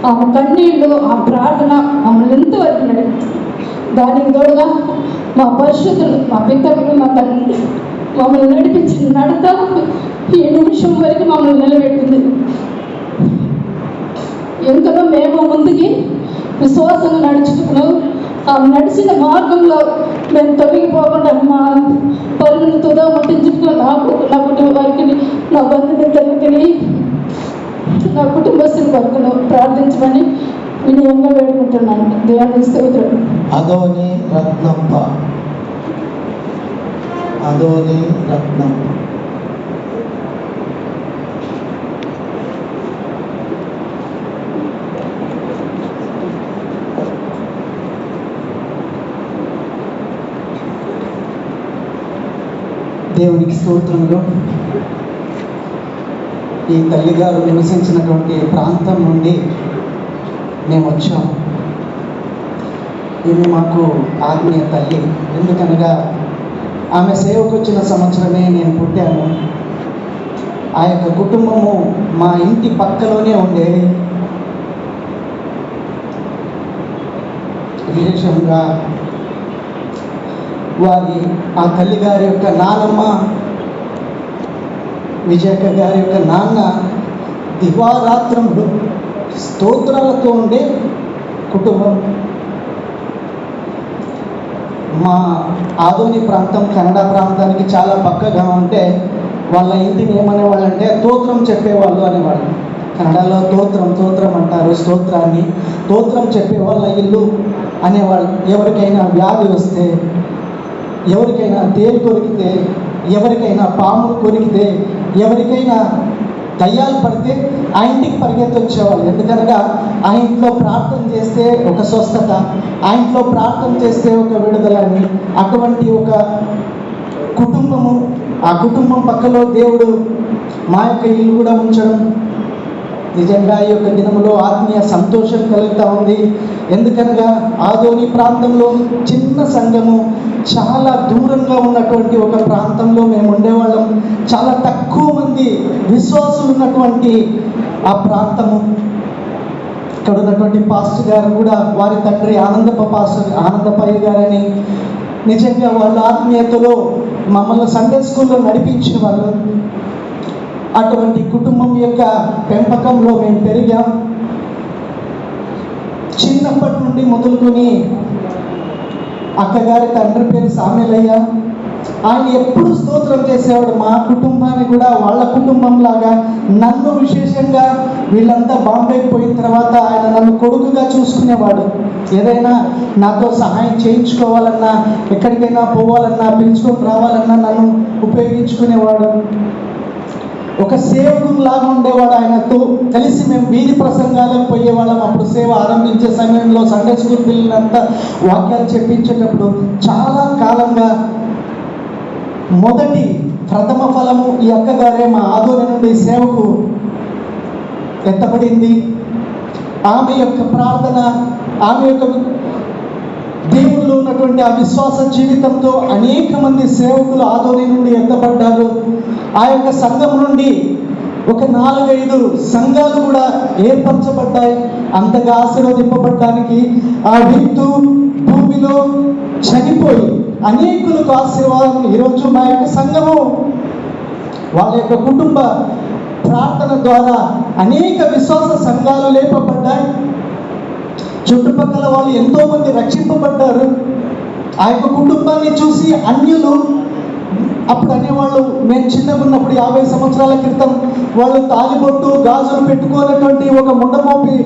Speaker 4: ఆమె కన్నీళ్ళు, ఆ ప్రార్థన మమ్మల్ని ఎంతవరకు నడిపించింది. దానికి తోడుగా మా పరిశుద్ధులు, మా పితరులు, మా తల్లి మమ్మల్ని నడిపించిన నడత ఈ నిమిషం వరకు మమ్మల్ని నిలబెట్టింది. ఎంతలో మేము ముందుకి విశ్వాసంగా నడుచుకున్నాం. ఆ నడిచిన మార్గంలో మేము తొలగిపోకుండా మా పరుగులు తుదా ముట్టించుకుని నాకు, నా కుటుంబ వారికి, నా బంధుమిత్రులకి, నా కుటుంబస్తుల వరకు ప్రార్థించమని వినయంగా వేడుకుంటున్నాను. దేవుని స్తోత్రం.
Speaker 5: అదోని రత్నప్ప, అదోని రత్నప్ప. దేవునికి స్తోత్రములు. ఈ తల్లిగారు నివసించినటువంటి ప్రాంతం నుండి మేము వచ్చాము. ఈమె మాకు ఆత్మీయ తల్లి. ఎందుకనగా ఆమె సేవకు వచ్చిన సంవత్సరమే నేను పుట్టాను. ఆ యొక్క కుటుంబము మా ఇంటి పక్కలోనే ఉండేది. విశేషంగా ఆ తల్లి గారి యొక్క నానమ్మ, విజయక్క గారి యొక్క నాన్న దివారాత్రములు స్తోత్రాలతో ఉండే కుటుంబం. మా ఆదోని ప్రాంతం కన్నడ ప్రాంతానికి చాలా పక్కగా ఉంటే వాళ్ళ ఇంటిని ఏమనేవాళ్ళు అంటే తోత్రం చెప్పేవాళ్ళు అనేవాళ్ళు. కన్నడలో తోత్రం అంటారు స్తోత్రాన్ని. తోత్రం చెప్పే వాళ్ళ ఇల్లు అనేవాళ్ళు. ఎవరికైనా వ్యాధి వస్తే, ఎవరికైనా తేలు కొరికితే, ఎవరికైనా పాములు కొరికితే, ఎవరికైనా దయ్యాలు పడితే ఆ ఇంటికి పరిగెత్తి వచ్చేవాళ్ళు. ఎందుకనగా ఆ ఇంట్లో ప్రార్థన చేస్తే ఒక స్వస్థత, ఆ ఇంట్లో ప్రార్థన చేస్తే ఒక విడుదల అని. అటువంటి ఒక కుటుంబము, ఆ కుటుంబం పక్కలో దేవుడు మా యొక్క ఇల్లు కూడా ఉంచడం నిజంగా ఈ యొక్క దినంలో ఆత్మీయ సంతోషం కలుగుతూ ఉంది. ఎందుకనగా ఆదోని ప్రాంతంలో చిన్న సంఘము, చాలా దూరంగా ఉన్నటువంటి ఒక ప్రాంతంలో మేము ఉండేవాళ్ళం. చాలా తక్కువ మంది విశ్వాసులు ఉన్నటువంటి ఆ ప్రాంతము. ఇక్కడ ఉన్నటువంటి పాస్టర్ గారు కూడా వారి తండ్రి ఆనందపయ్య గారని, నిజంగా వాళ్ళ ఆత్మీయతలో మమ్మల్ని సండే స్కూల్లో నడిపించిన వాళ్ళు. అటువంటి కుటుంబం యొక్క పెంపకంలో మేము పెరిగాం. చిన్నప్పటి నుండి మొదలుకొని అక్కగారి తండ్రి పేరు సామెలయ్య. ఆయన ఎప్పుడు స్తోత్రం చేసేవాడు. మా కుటుంబాన్ని కూడా వాళ్ళ కుటుంబం లాగా, నన్ను విశేషంగా వీళ్ళంతా బాంబేకి పోయిన తర్వాత ఆయన నన్ను కొడుకుగా చూసుకునేవాడు. ఏదైనా నాతో సహాయం చేయించుకోవాలన్నా, ఎక్కడికైనా పోవాలన్నా, పిలుచుకొని రావాలన్నా నన్ను ఉపయోగించుకునేవాడు. ఒక సేవకులాగా ఉండేవాడు. ఆయనతో కలిసి మేము వీధి ప్రసంగాలకు పోయేవాళ్ళం. అప్పుడు సేవ ఆరంభించే సమయంలో సండే స్కూల్ పిల్లలంతా వాక్యాలు చెప్పించేటప్పుడు చాలా కాలంగా మొదటి ప్రథమ ఫలము ఈ అక్కగారే మా ఆదోని నుండి సేవకు ఎత్తబడింది. ఆమె యొక్క ప్రార్థన, ఆమె యొక్క దేవుళ్ళు ఉన్నటువంటి ఆ విశ్వాస జీవితంతో అనేక మంది సేవకులు ఆదోని నుండి ఎత్తబడ్డారు. ఆ యొక్క సంఘం నుండి ఒక 4-5 సంఘాలు కూడా ఏర్పరచబడ్డాయి. అంతగా ఆశీర్వదింపబడడానికి ఆ విత్తు భూమిలో చనిపోయి అనేకులకు ఆశీర్వాదం. ఈరోజు మా యొక్క సంఘము వాళ్ళ యొక్క కుటుంబ ప్రార్థన ద్వారా అనేక విశ్వాస సంఘాలు లేపబడ్డాయి. చుట్టుపక్కల వాళ్ళు ఎంతో మంది రక్షింపబడ్డారు. ఆ యొక్క కుటుంబాన్ని చూసి అన్యులు అప్పుడు అనేవాళ్ళు, మేము చిన్నగా ఉన్నప్పుడు 50 సంవత్సరాల క్రితం వాళ్ళు తాలిబొట్టు గాజులు పెట్టుకున్నటువంటి ఒక ముండమోపి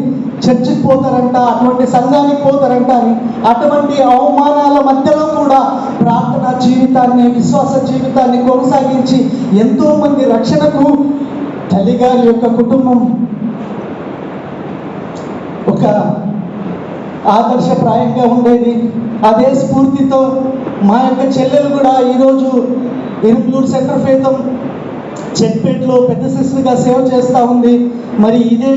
Speaker 5: చర్చికి పోతారంట, అటువంటి సంఘానికి పోతారంట అని. అటువంటి అవమానాల మధ్యలో కూడా ప్రార్థన జీవితాన్ని, విశ్వాస జీవితాన్ని కొనసాగించి ఎంతో మంది రక్షణకు తల్లిగారి యొక్క కుటుంబం ఒక ఆదర్శప్రాయంగా ఉండేది. అదే స్ఫూర్తితో మా యొక్క చెల్లెలు కూడా ఈరోజు ఇరుంగూరు సెంటర్ ఫేతం చెట్పేటలో పెద్ద సిస్టర్గా సేవ చేస్తూ ఉంది. మరి ఇదే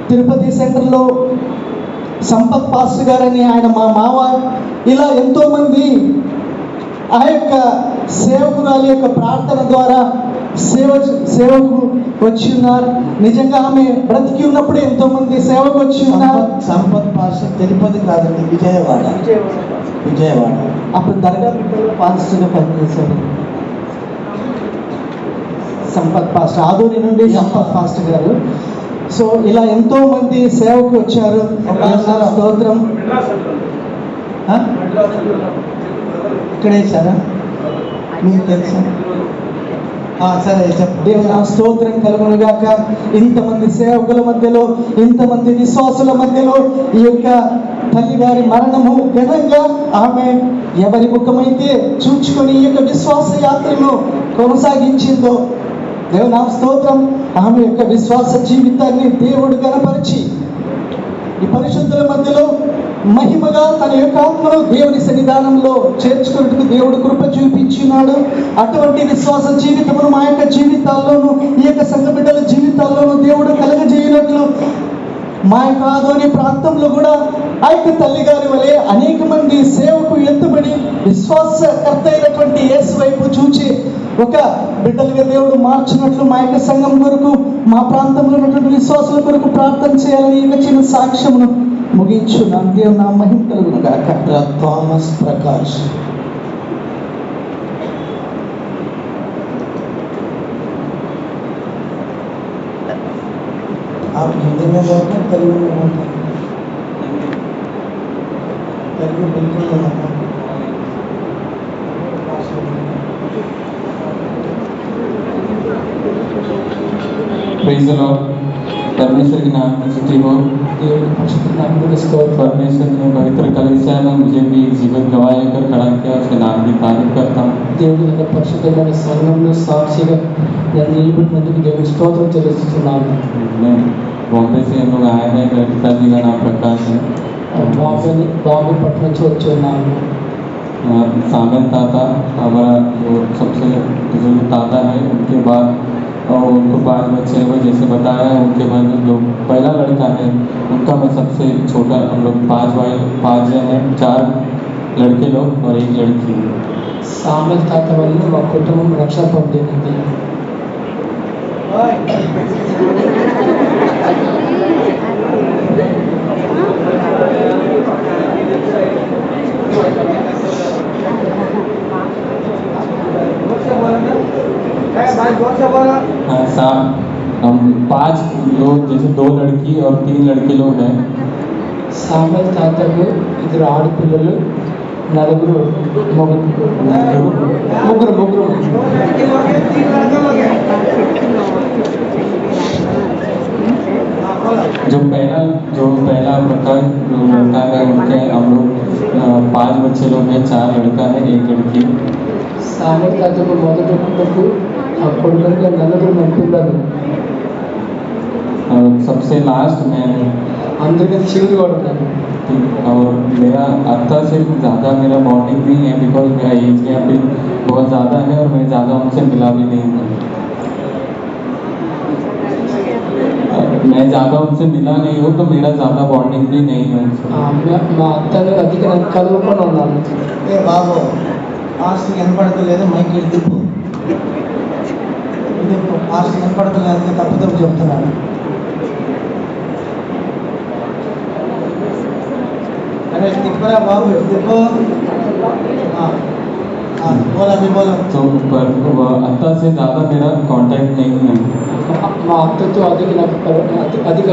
Speaker 5: తిరుపతి సెంటర్లో
Speaker 10: సంపత్ పాస్టర్ గారని ఆయన మా మావ, ఇలా ఎంతోమంది ఆ యొక్క సేవకురాలి యొక్క ప్రార్థన ద్వారా సేవకు వచ్చి ఉన్నారు. నిజంగా ఆమె బ్రతికి ఉన్నప్పుడు ఎంతోమంది సేవకు వచ్చి ఉన్నారు.
Speaker 5: సంపత్ పాస్టర్ తిరుపతి కాదండి, విజయవాడ.
Speaker 10: అప్పుడు దర్గా బిడ్డలో పాస్టర్గా పనిచేశారు సంపత్ పాస్టర్, ఆదూరి నుండి సంపత్ పాస్టర్ గారు. సో ఇలా ఎంతో మంది సేవకు వచ్చారు. స్తోత్రం.
Speaker 5: ఇక్కడ వేసారా మీకు తెలుసా? సరే చెప్పండి.
Speaker 10: దేవుని స్తోత్రం కలుగును గాక. ఇంతమంది సేవకుల మధ్యలో, ఇంతమంది విశ్వాసుల మధ్యలో ఈ యొక్క తల్లి గారి మరణము ఘనంగా ఆమె ఎవరి ముఖమైతే చూచుకొని ఈ యొక్క విశ్వాస యాత్రను కొనసాగించిందో, దేవుని స్తోత్రం. ఆమె యొక్క విశ్వాస జీవితాన్ని దేవుడు గణపరిచి ఈ పరిశుద్ధుల మధ్యలో మహిమగా తన యొక్క ఆత్మను దేవుని సన్నిధానంలో చేర్చుకున్నట్టుకు దేవుడు కృప చూపించున్నాడు. అటువంటి విశ్వాస జీవితమును మా యొక్క జీవితాల్లోనూ, ఈ యొక్క సంఘ బిడ్డల జీవితాల్లోనూ దేవుడు కలగజేయనట్లు మా యొక్క ఆదోని ప్రాంతంలో కూడా ఆ యొక్క తల్లి గారి వలె అనేక మంది సేవకు ఎత్తుబడి విశ్వాసకర్త అయినటువంటి యేసు వైపు చూచి ఒక బిడ్డలుగా దేవుడు మార్చినట్లు మా యొక్క సంఘం కొరకు, మా ప్రాంతంలో ఉన్నటువంటి విశ్వాసుల కొరకు ప్రార్థన చేయాలని ఈ చిన్న సాక్ష్యమును ముగించున్నాను. దేవుడు నా మహిమ కలుగును గాక.
Speaker 5: థామస్ ప్రకాష్. आप हिंदी में बोलते हैं, तेलुगु में बोलते हैं? तेलुगु बिल्कुल नहीं आता।
Speaker 11: Praise the Lord. परमेश्वर के नाम की स्तुति हो। परमेश्वर ने पवित्र कलीसिया में मुझे भी जीवन गवाया कर खड़ा किया, उसके नाम की तारीफ करता हूँ।
Speaker 3: దేవుడి యొక్క పరిశుద్ధమైన సంఘంలో సాక్షిగా నేను నిలబడినందుకు దేవుని స్తోత్రం చెల్లిస్తున్నాను.
Speaker 11: मैं बॉम्बे से हम लोग आए हैं, मेरे पिताजी का नाम प्रकाश है।
Speaker 3: బాబు పట్ల నుంచి వచ్చి ఉన్నాను.
Speaker 11: सामन ताता हमारा जो सबसे बुजुर्ग ताता है, उनके बाद और उनको 5 बच्चे हैं, जैसे बताया है। उनके बाद जो पहला लड़का है उनका मैं सबसे छोटा, हम लोग 5 जन हैं, 4 लड़के लोग और 1 लड़की।
Speaker 3: సామెల్ తాత వల్ల మా కుటుంబం రక్షణ పొందింది.
Speaker 11: हम 5 लोग, जैसे 2 लड़की और 3 लड़के लोग हैं।
Speaker 3: సామెల్ తాతకు 2 ఆడపిల్లలు, 4 ముగ్గురు.
Speaker 11: जो पहला प्रकार लड़का है, उनके हम लोग 5 बच्चे लोग हैं, 4 लड़का है, 1 लड़की।
Speaker 3: సామెల్ తాతకు మొదటి కొడుకు, ఆ కొడుకుగా 4 పిల్లలు.
Speaker 11: और सबसे लास्ट मैं,
Speaker 3: అందరికీ చివరి వాడు ఉన్నాను.
Speaker 11: और मेरा अत्ता से ज़्यादा मेरा बॉन्डिंग नहीं है, बिकॉज मेरा एज गैप भी बहुत ज़्यादा है और मैं ज़्यादा उनसे मिला भी नहीं हूँ। मैं ज़्यादा उनसे मिला नहीं हूँ, तो मेरा ज़्यादा बॉन्डिंग भी नहीं है उनसे।
Speaker 3: మా అత్తను అధిక నేను కలుపుకొని ఉన్నాను.
Speaker 5: ఏ బాబు, ఆస్తి కనపడతలేదు, మైక్ ఇడిపు ఆస్తి కనపడతలేదు, తప్పుతూ చెప్తున్నాను. अरे तिपरा बाबू देखो, बोला भी बोलो।
Speaker 11: तो पर अत्ता से ज़्यादा मेरा कांटेक्ट नहीं है।
Speaker 3: మా అత్తతో అధిక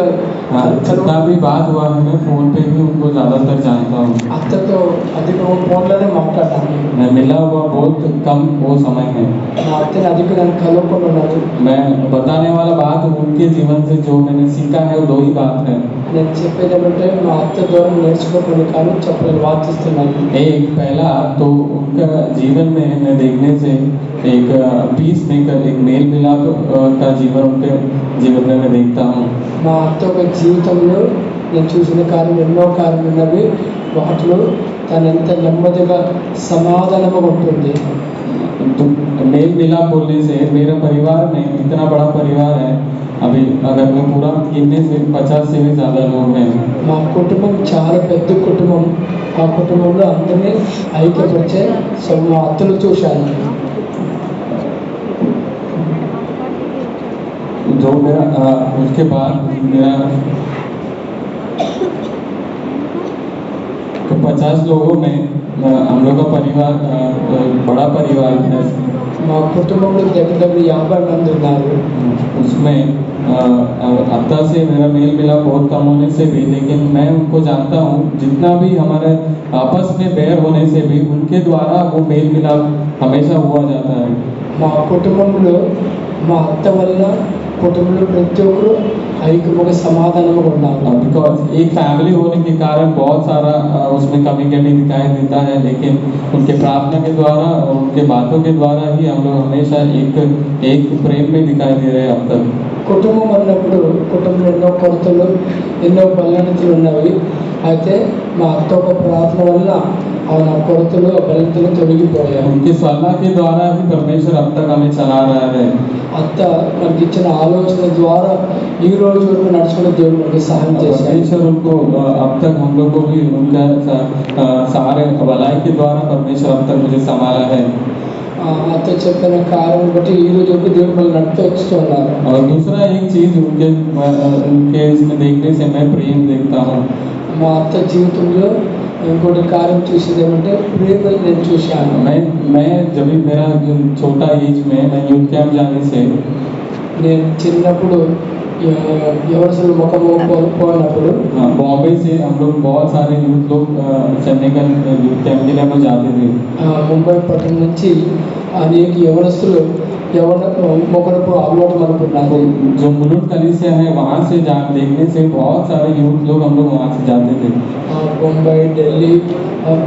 Speaker 11: जितना भी बात हुआ है, मैं फ़ोन पे भी उनको ज़्यादातर जानता हूँ।
Speaker 3: అత్తతో అధిక ఫోన్లోనే మాట్లాడాను.
Speaker 11: मैं मिला हुआ बहुत कम वो समय है।
Speaker 3: మా అత్తని అధిక నేను కలుపుకొని ఉన్నాను.
Speaker 11: मैं बताने वाला बात उनके जीवन से जो मैंने सीखा है, वो 2 ही बात है।
Speaker 3: నేను చెప్పేది ఏమంటే మా అత్త ద్వారా నేర్చుకోకుండా కానీ చెప్పలేదు, వాచిస్తున్నాను.
Speaker 11: एक पहला तो उनका जीवन में मैं देखने से एक पीस मेकर, एक मेल मिलाप का जीवन उनके जीवन में मैं देखता हूँ।
Speaker 3: మా అత్త యొక్క జీవితంలో నేను చూసిన కార్యం ఎన్నో కార్యం ఉన్నవి. వాటిలో తను ఎంత నెమ్మదిగా సమాధానంగా ఉంటుంది.
Speaker 11: तो मेल मिलाप बोलने से मेरा परिवार में इतना बड़ा परिवार है, अभी अगर मैं पूरा गिनने से 50 से भी ज़्यादा लोग हैं।
Speaker 3: మా కుటుంబం చాలా పెద్ద కుటుంబం. ఆ కుటుంబంలో అందరినీ ఐక్యపరిచే మా అత్తలు చూశాను.
Speaker 11: जो मेरा उसके बाद मेरा तो 50 लोगों में हम लोग का परिवार बड़ा परिवार है।
Speaker 3: మా కుటుంబంలో దగ్గర దగ్గర 50 మంది ఉన్నారు.
Speaker 11: उसमें अत्ता से मेरा मेल मिलाप बहुत कम होने से भी, लेकिन मैं उनको जानता हूँ, जितना भी हमारे आपस में बैर होने से भी उनके द्वारा वो मेल मिलाप हमेशा हुआ जाता है।
Speaker 3: మా కుటుంబంలో మా అత్త వల్ల కుటుంబంలో ప్రతి ఒక్కరు ఐక్యముగా సమాధానముగా ఉన్నారు.
Speaker 11: बिकॉज एक फैमिली होने के कारण बहुत सारा उसमें कमी कमी दिखाई देता है, लेकिन उनके प्रार्थना के द्वारा और उनके बातों के द्वारा ही हम लोग हमेशा एक प्रेम में दिखाई दे रहे हैं अब तक।
Speaker 3: కుటుంబం అన్నప్పుడు కుటుంబంలో ఎన్నో కొరతలు ఎన్నో బలహీనతలు ఉన్నవి. అయితే మా అత్త ఒక ప్రార్థన వల్ల ఆ కొరతలు బలహీనతలు తొలగిపోయాయి.
Speaker 11: उनकी सलाह के द्वारा ही परमेश्वर अब तक हमें चला रहा है।
Speaker 3: అత్త మనకి ఇచ్చిన ఆలోచన ద్వారా ఈ రోజు వరకు నడుచుకునే దేవుడు మనకి సహాయం చేశాడు.
Speaker 11: परमेश्वर उनको अब तक हम लोग को भी उनका सारे भलाई के द्वारा परमेश्वर अब तक मुझे संभाला है।
Speaker 3: అత్త చెప్పిన కార్యం బట్టి ఈ రోజు వరకు దేవుడు మనల్ని నడిపిస్తున్నారు.
Speaker 11: और दूसरा एक चीज उनके इसमें देखने से मैं प्रेम देखता हूँ।
Speaker 3: మా అత్త జీవితంలో ఇంకోటి కార్యం చూసేది ఏమంటే ప్రేమలు నేను చూశాను.
Speaker 11: मैं जब भी मेरा छोटा एज में मैं यूथ कैंप जाने से
Speaker 3: నేను చిన్నప్పుడు ఎవరిసలు ముఖం పోయినప్పుడు
Speaker 11: बॉम्बे से हम लोग बहुत सारे यूथ लोग चेन्नई का यूथ कैंप के लिए हम जाते थे।
Speaker 3: ముంబై పట్టణం నుంచి అనేక ఎవరస్తులు మొక్కలకు అలవాటు అనుకున్నారు.
Speaker 11: जो मुलुंड कलीसिया है वहाँ से देखने से बहुत सारे यूथ लोग हम लोग वहाँ से जाते थे।
Speaker 3: ముంబై ఢిల్లీ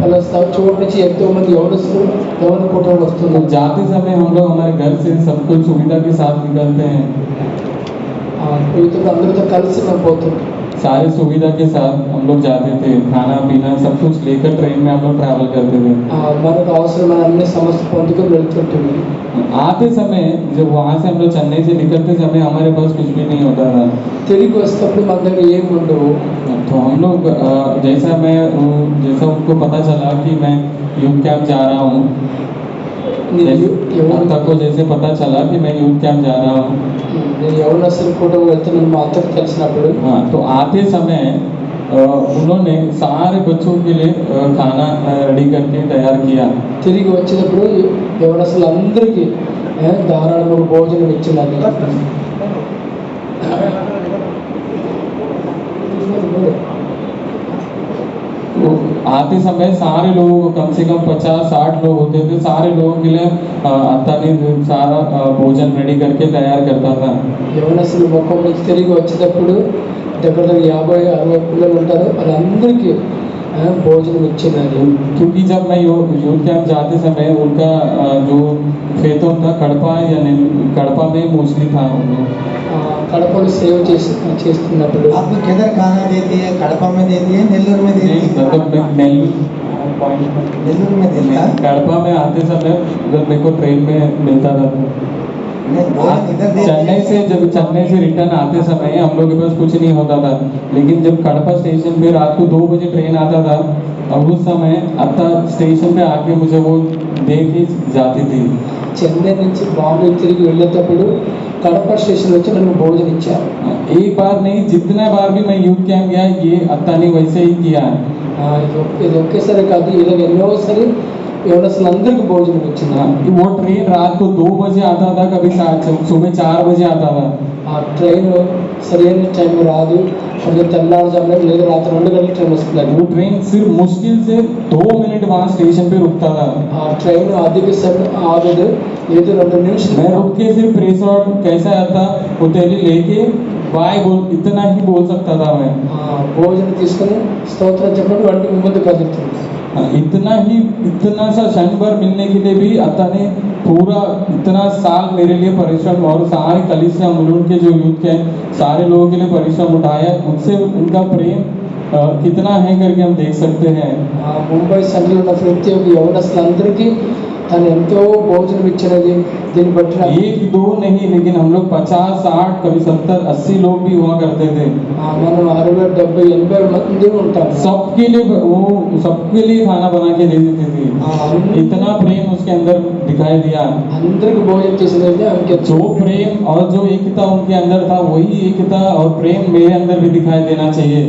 Speaker 3: ప్లస్ చోటు నుంచి ఎంతో మంది ఎవరస్తులు ఎవరి కుటుంబం వస్తున్నారు.
Speaker 11: जाते समय हम लोग हमारे घर से सब कुछ सुविधा के साथ निकलते हैं।
Speaker 3: అందరితో కలిసి మేము పోతున్నాం.
Speaker 11: सारे सुविधा के साथ हम लोग जाते थे, खाना पीना सब कुछ लेकर ट्रेन में हम लोग ट्रैवल करते थे।
Speaker 3: మనకు అవసరమైన అన్ని సమస్య పొందుకొని వెళ్తుంటుంది.
Speaker 11: आते समय जब वहाँ से हम लोग चेन्नई से निकलते समय हमारे पास कुछ भी नहीं होता था।
Speaker 3: తిరిగి వస్తేప్పుడు మన దగ్గర ఏమి ఉండవు.
Speaker 11: तो हम लोग जैसा उनको पता चला कि मैं यूथ कैंप जा रहा हूँ, तक को जैसे पता चला कि मैं यूथ कैंप जा रहा हूँ,
Speaker 3: నేను యవనస్తుల కూడా వెళ్తున్నాను మా అత్తకు తెలిసినప్పుడు
Speaker 11: हाँ, तो आते समय उन्होंने सारे बच्चों के लिए खाना रेडी करके तैयार किया।
Speaker 3: తిరిగి వచ్చేటప్పుడు యవనస్తులందరికీ ధారాళమైన భోజనం ఇచ్చినారు.
Speaker 11: तो आते समय सारे लोगों को कम से कम 50-60 लोग होते थे, सारे लोगों के लिए अत्ता ने सारा भोजन रेडी करके तैयार करता था।
Speaker 3: యవనస్తులు ముఖం నుంచి తిరిగి వచ్చేటప్పుడు దగ్గర దగ్గర 50-60 పిల్లలు ఉంటారు, వాళ్ళందరికీ భోజనం ఇచ్చినారు.
Speaker 11: क्योंकि जब मैं यूथ कैंप जाते समय उनका जो खेतों का कड़पा में मोस्टली था उन लोग।
Speaker 3: కడపలో సేవ చేస్తున్నప్పుడు
Speaker 5: आपको किधर खाना देती है? कड़पा में देती है, नेल्लूर में देती है?
Speaker 11: मतलब
Speaker 5: नेल्लूर में देती है।
Speaker 11: कड़पा में आते समय जब मेरे को ट्रेन में मिलता था, चेन्नई से रिटर्न आते समय हम लोग के पास कुछ नहीं होता था, लेकिन जब कड़पा स्टेशन पे रात को 2 बजे ट्रेन आता था और उस समय अत्ता स्टेशन पे आके मुझे वो दे के जाती थी।
Speaker 3: చెన్నై నుంచి బాంబే తిరిగి వెళ్ళేటప్పుడు కడప స్టేషన్ వచ్చి నన్ను భోజనం ఇచ్చారు.
Speaker 11: एक बार नहीं, जितना बार भी मैं यूथ कैंप गया ये अत्ता ने वैसे ही किया।
Speaker 3: ఇది ఒకేసారి కాదు, ఇలా ఎన్నోసారి యవనస్తులందరికీ భోజనం ఇచ్చింది.
Speaker 11: वो ट्रेन रात को 2 बजे आता था, कभी सुबह 4 बजे आता था।
Speaker 3: ఆ ట్రైన్ సరైన టైం రాదు, కొంచెం తెల్లారుజామున లేదా రాత్రి 2 గంటల ట్రైన్ వస్తుంది.
Speaker 11: वो ट्रेन सिर्फ मुश्किल से 2 मिनट वहाँ स्टेशन पे रुकता था।
Speaker 3: ఆ ట్రైన్ అధిక సమయం ఆగదు, ఏదో 2 నిమిషాలు.
Speaker 11: मैं रुक के सिर्फ प्रेस आउट कैसा आता उतेली लेके बाय बोल इतना ही बोल सकता था मैं।
Speaker 3: భోజనం తీసుకుని స్తోత్రం చెప్పడం వంటి ముందు కదులుతుంది.
Speaker 11: इतना सा क्षण भर मिलने के लिए भी अत्ता ने पूरा इतना साल मेरे लिए परिश्रम और सारे कलीसिया मुलुंड के जो यूथ के सारे लोगों के लिए परिश्रम उठाया, उनसे उनका प्रेम कितना है करके हम देख सकते हैं।
Speaker 3: ముంబై సంఘంలో ఉన్న ప్రతి ఒక్క యవనస్తులందరికీ తను ఎంతో భోజనం ఇచ్చినది దీన్ని బట్టి నాకు
Speaker 11: एक दो नहीं लेकिन हम लोग 50, 60, कभी 70, 80 लोग भी हुआ करते थे।
Speaker 3: మనం 60, 70, 80 మంది ఉంటాం।
Speaker 11: सबके लिए वो सबके लिए खाना बना के दे देती थी। इतना प्रेम उसके अंदर दिखाई दिया।
Speaker 3: అందరికి భోజనం చేసినది ఆమెకి
Speaker 11: जो प्रेम और जो एकता उनके अंदर था वही एकता और प्रेम मेरे अंदर भी दिखाई देना चाहिए।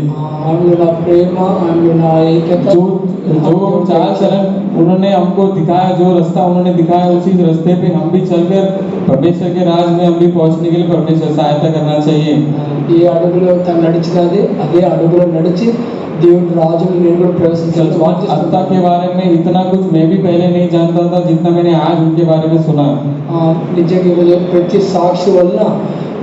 Speaker 3: ఆమెలో నా ప్రేమ, ఆమెలో నా ఏకత,
Speaker 11: जो चार चरण उन्होंने हमको दिखाया, जो रास्ता उन्होंने दिखाया उसी रास्ते पे हम भी चलकर परमेश्वर के राज में हम भी पहुंचने के लिए परमेश्वर सहायता करना चाहिए।
Speaker 3: ఈ అడుగులో తను నడిచినది అదే అడుగులో నడిచి దేవుని రాజుని నేను కూడా ప్రవేశించాను।
Speaker 11: अत्ता के बारे में इतना कुछ मैं भी पहले नहीं जानता था जितना मैंने आज उनके बारे में सुना।
Speaker 3: నిజంగా ఈరోజు ప్రతి సాక్షి వలన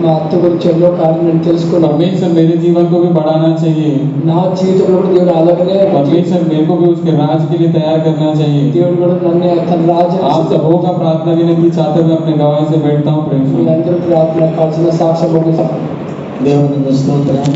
Speaker 3: మా అత్త గురించి ఎన్నో కార్యం నేను తెలుసుకున్నాను।
Speaker 11: परमेश्वर मेरे जीवन को भी बढ़ाना चाहिए।
Speaker 3: నా జీవితంలో కూడా దేవుడు అలాగనే
Speaker 11: परमेश्वर मेरे को भी उसके राज के लिए तैयार करना चाहिए।
Speaker 3: దేవుడు కూడా నన్ను తన రాజు
Speaker 11: आप सबों का प्रार्थना विनती चाहते हुए अपने गवाही से बैठता हूँ। प्रेम से
Speaker 3: మీరందరూ ప్రార్థన కావాల్సిన సాక్ష్యం
Speaker 5: దేవునికి స్తోత్రం।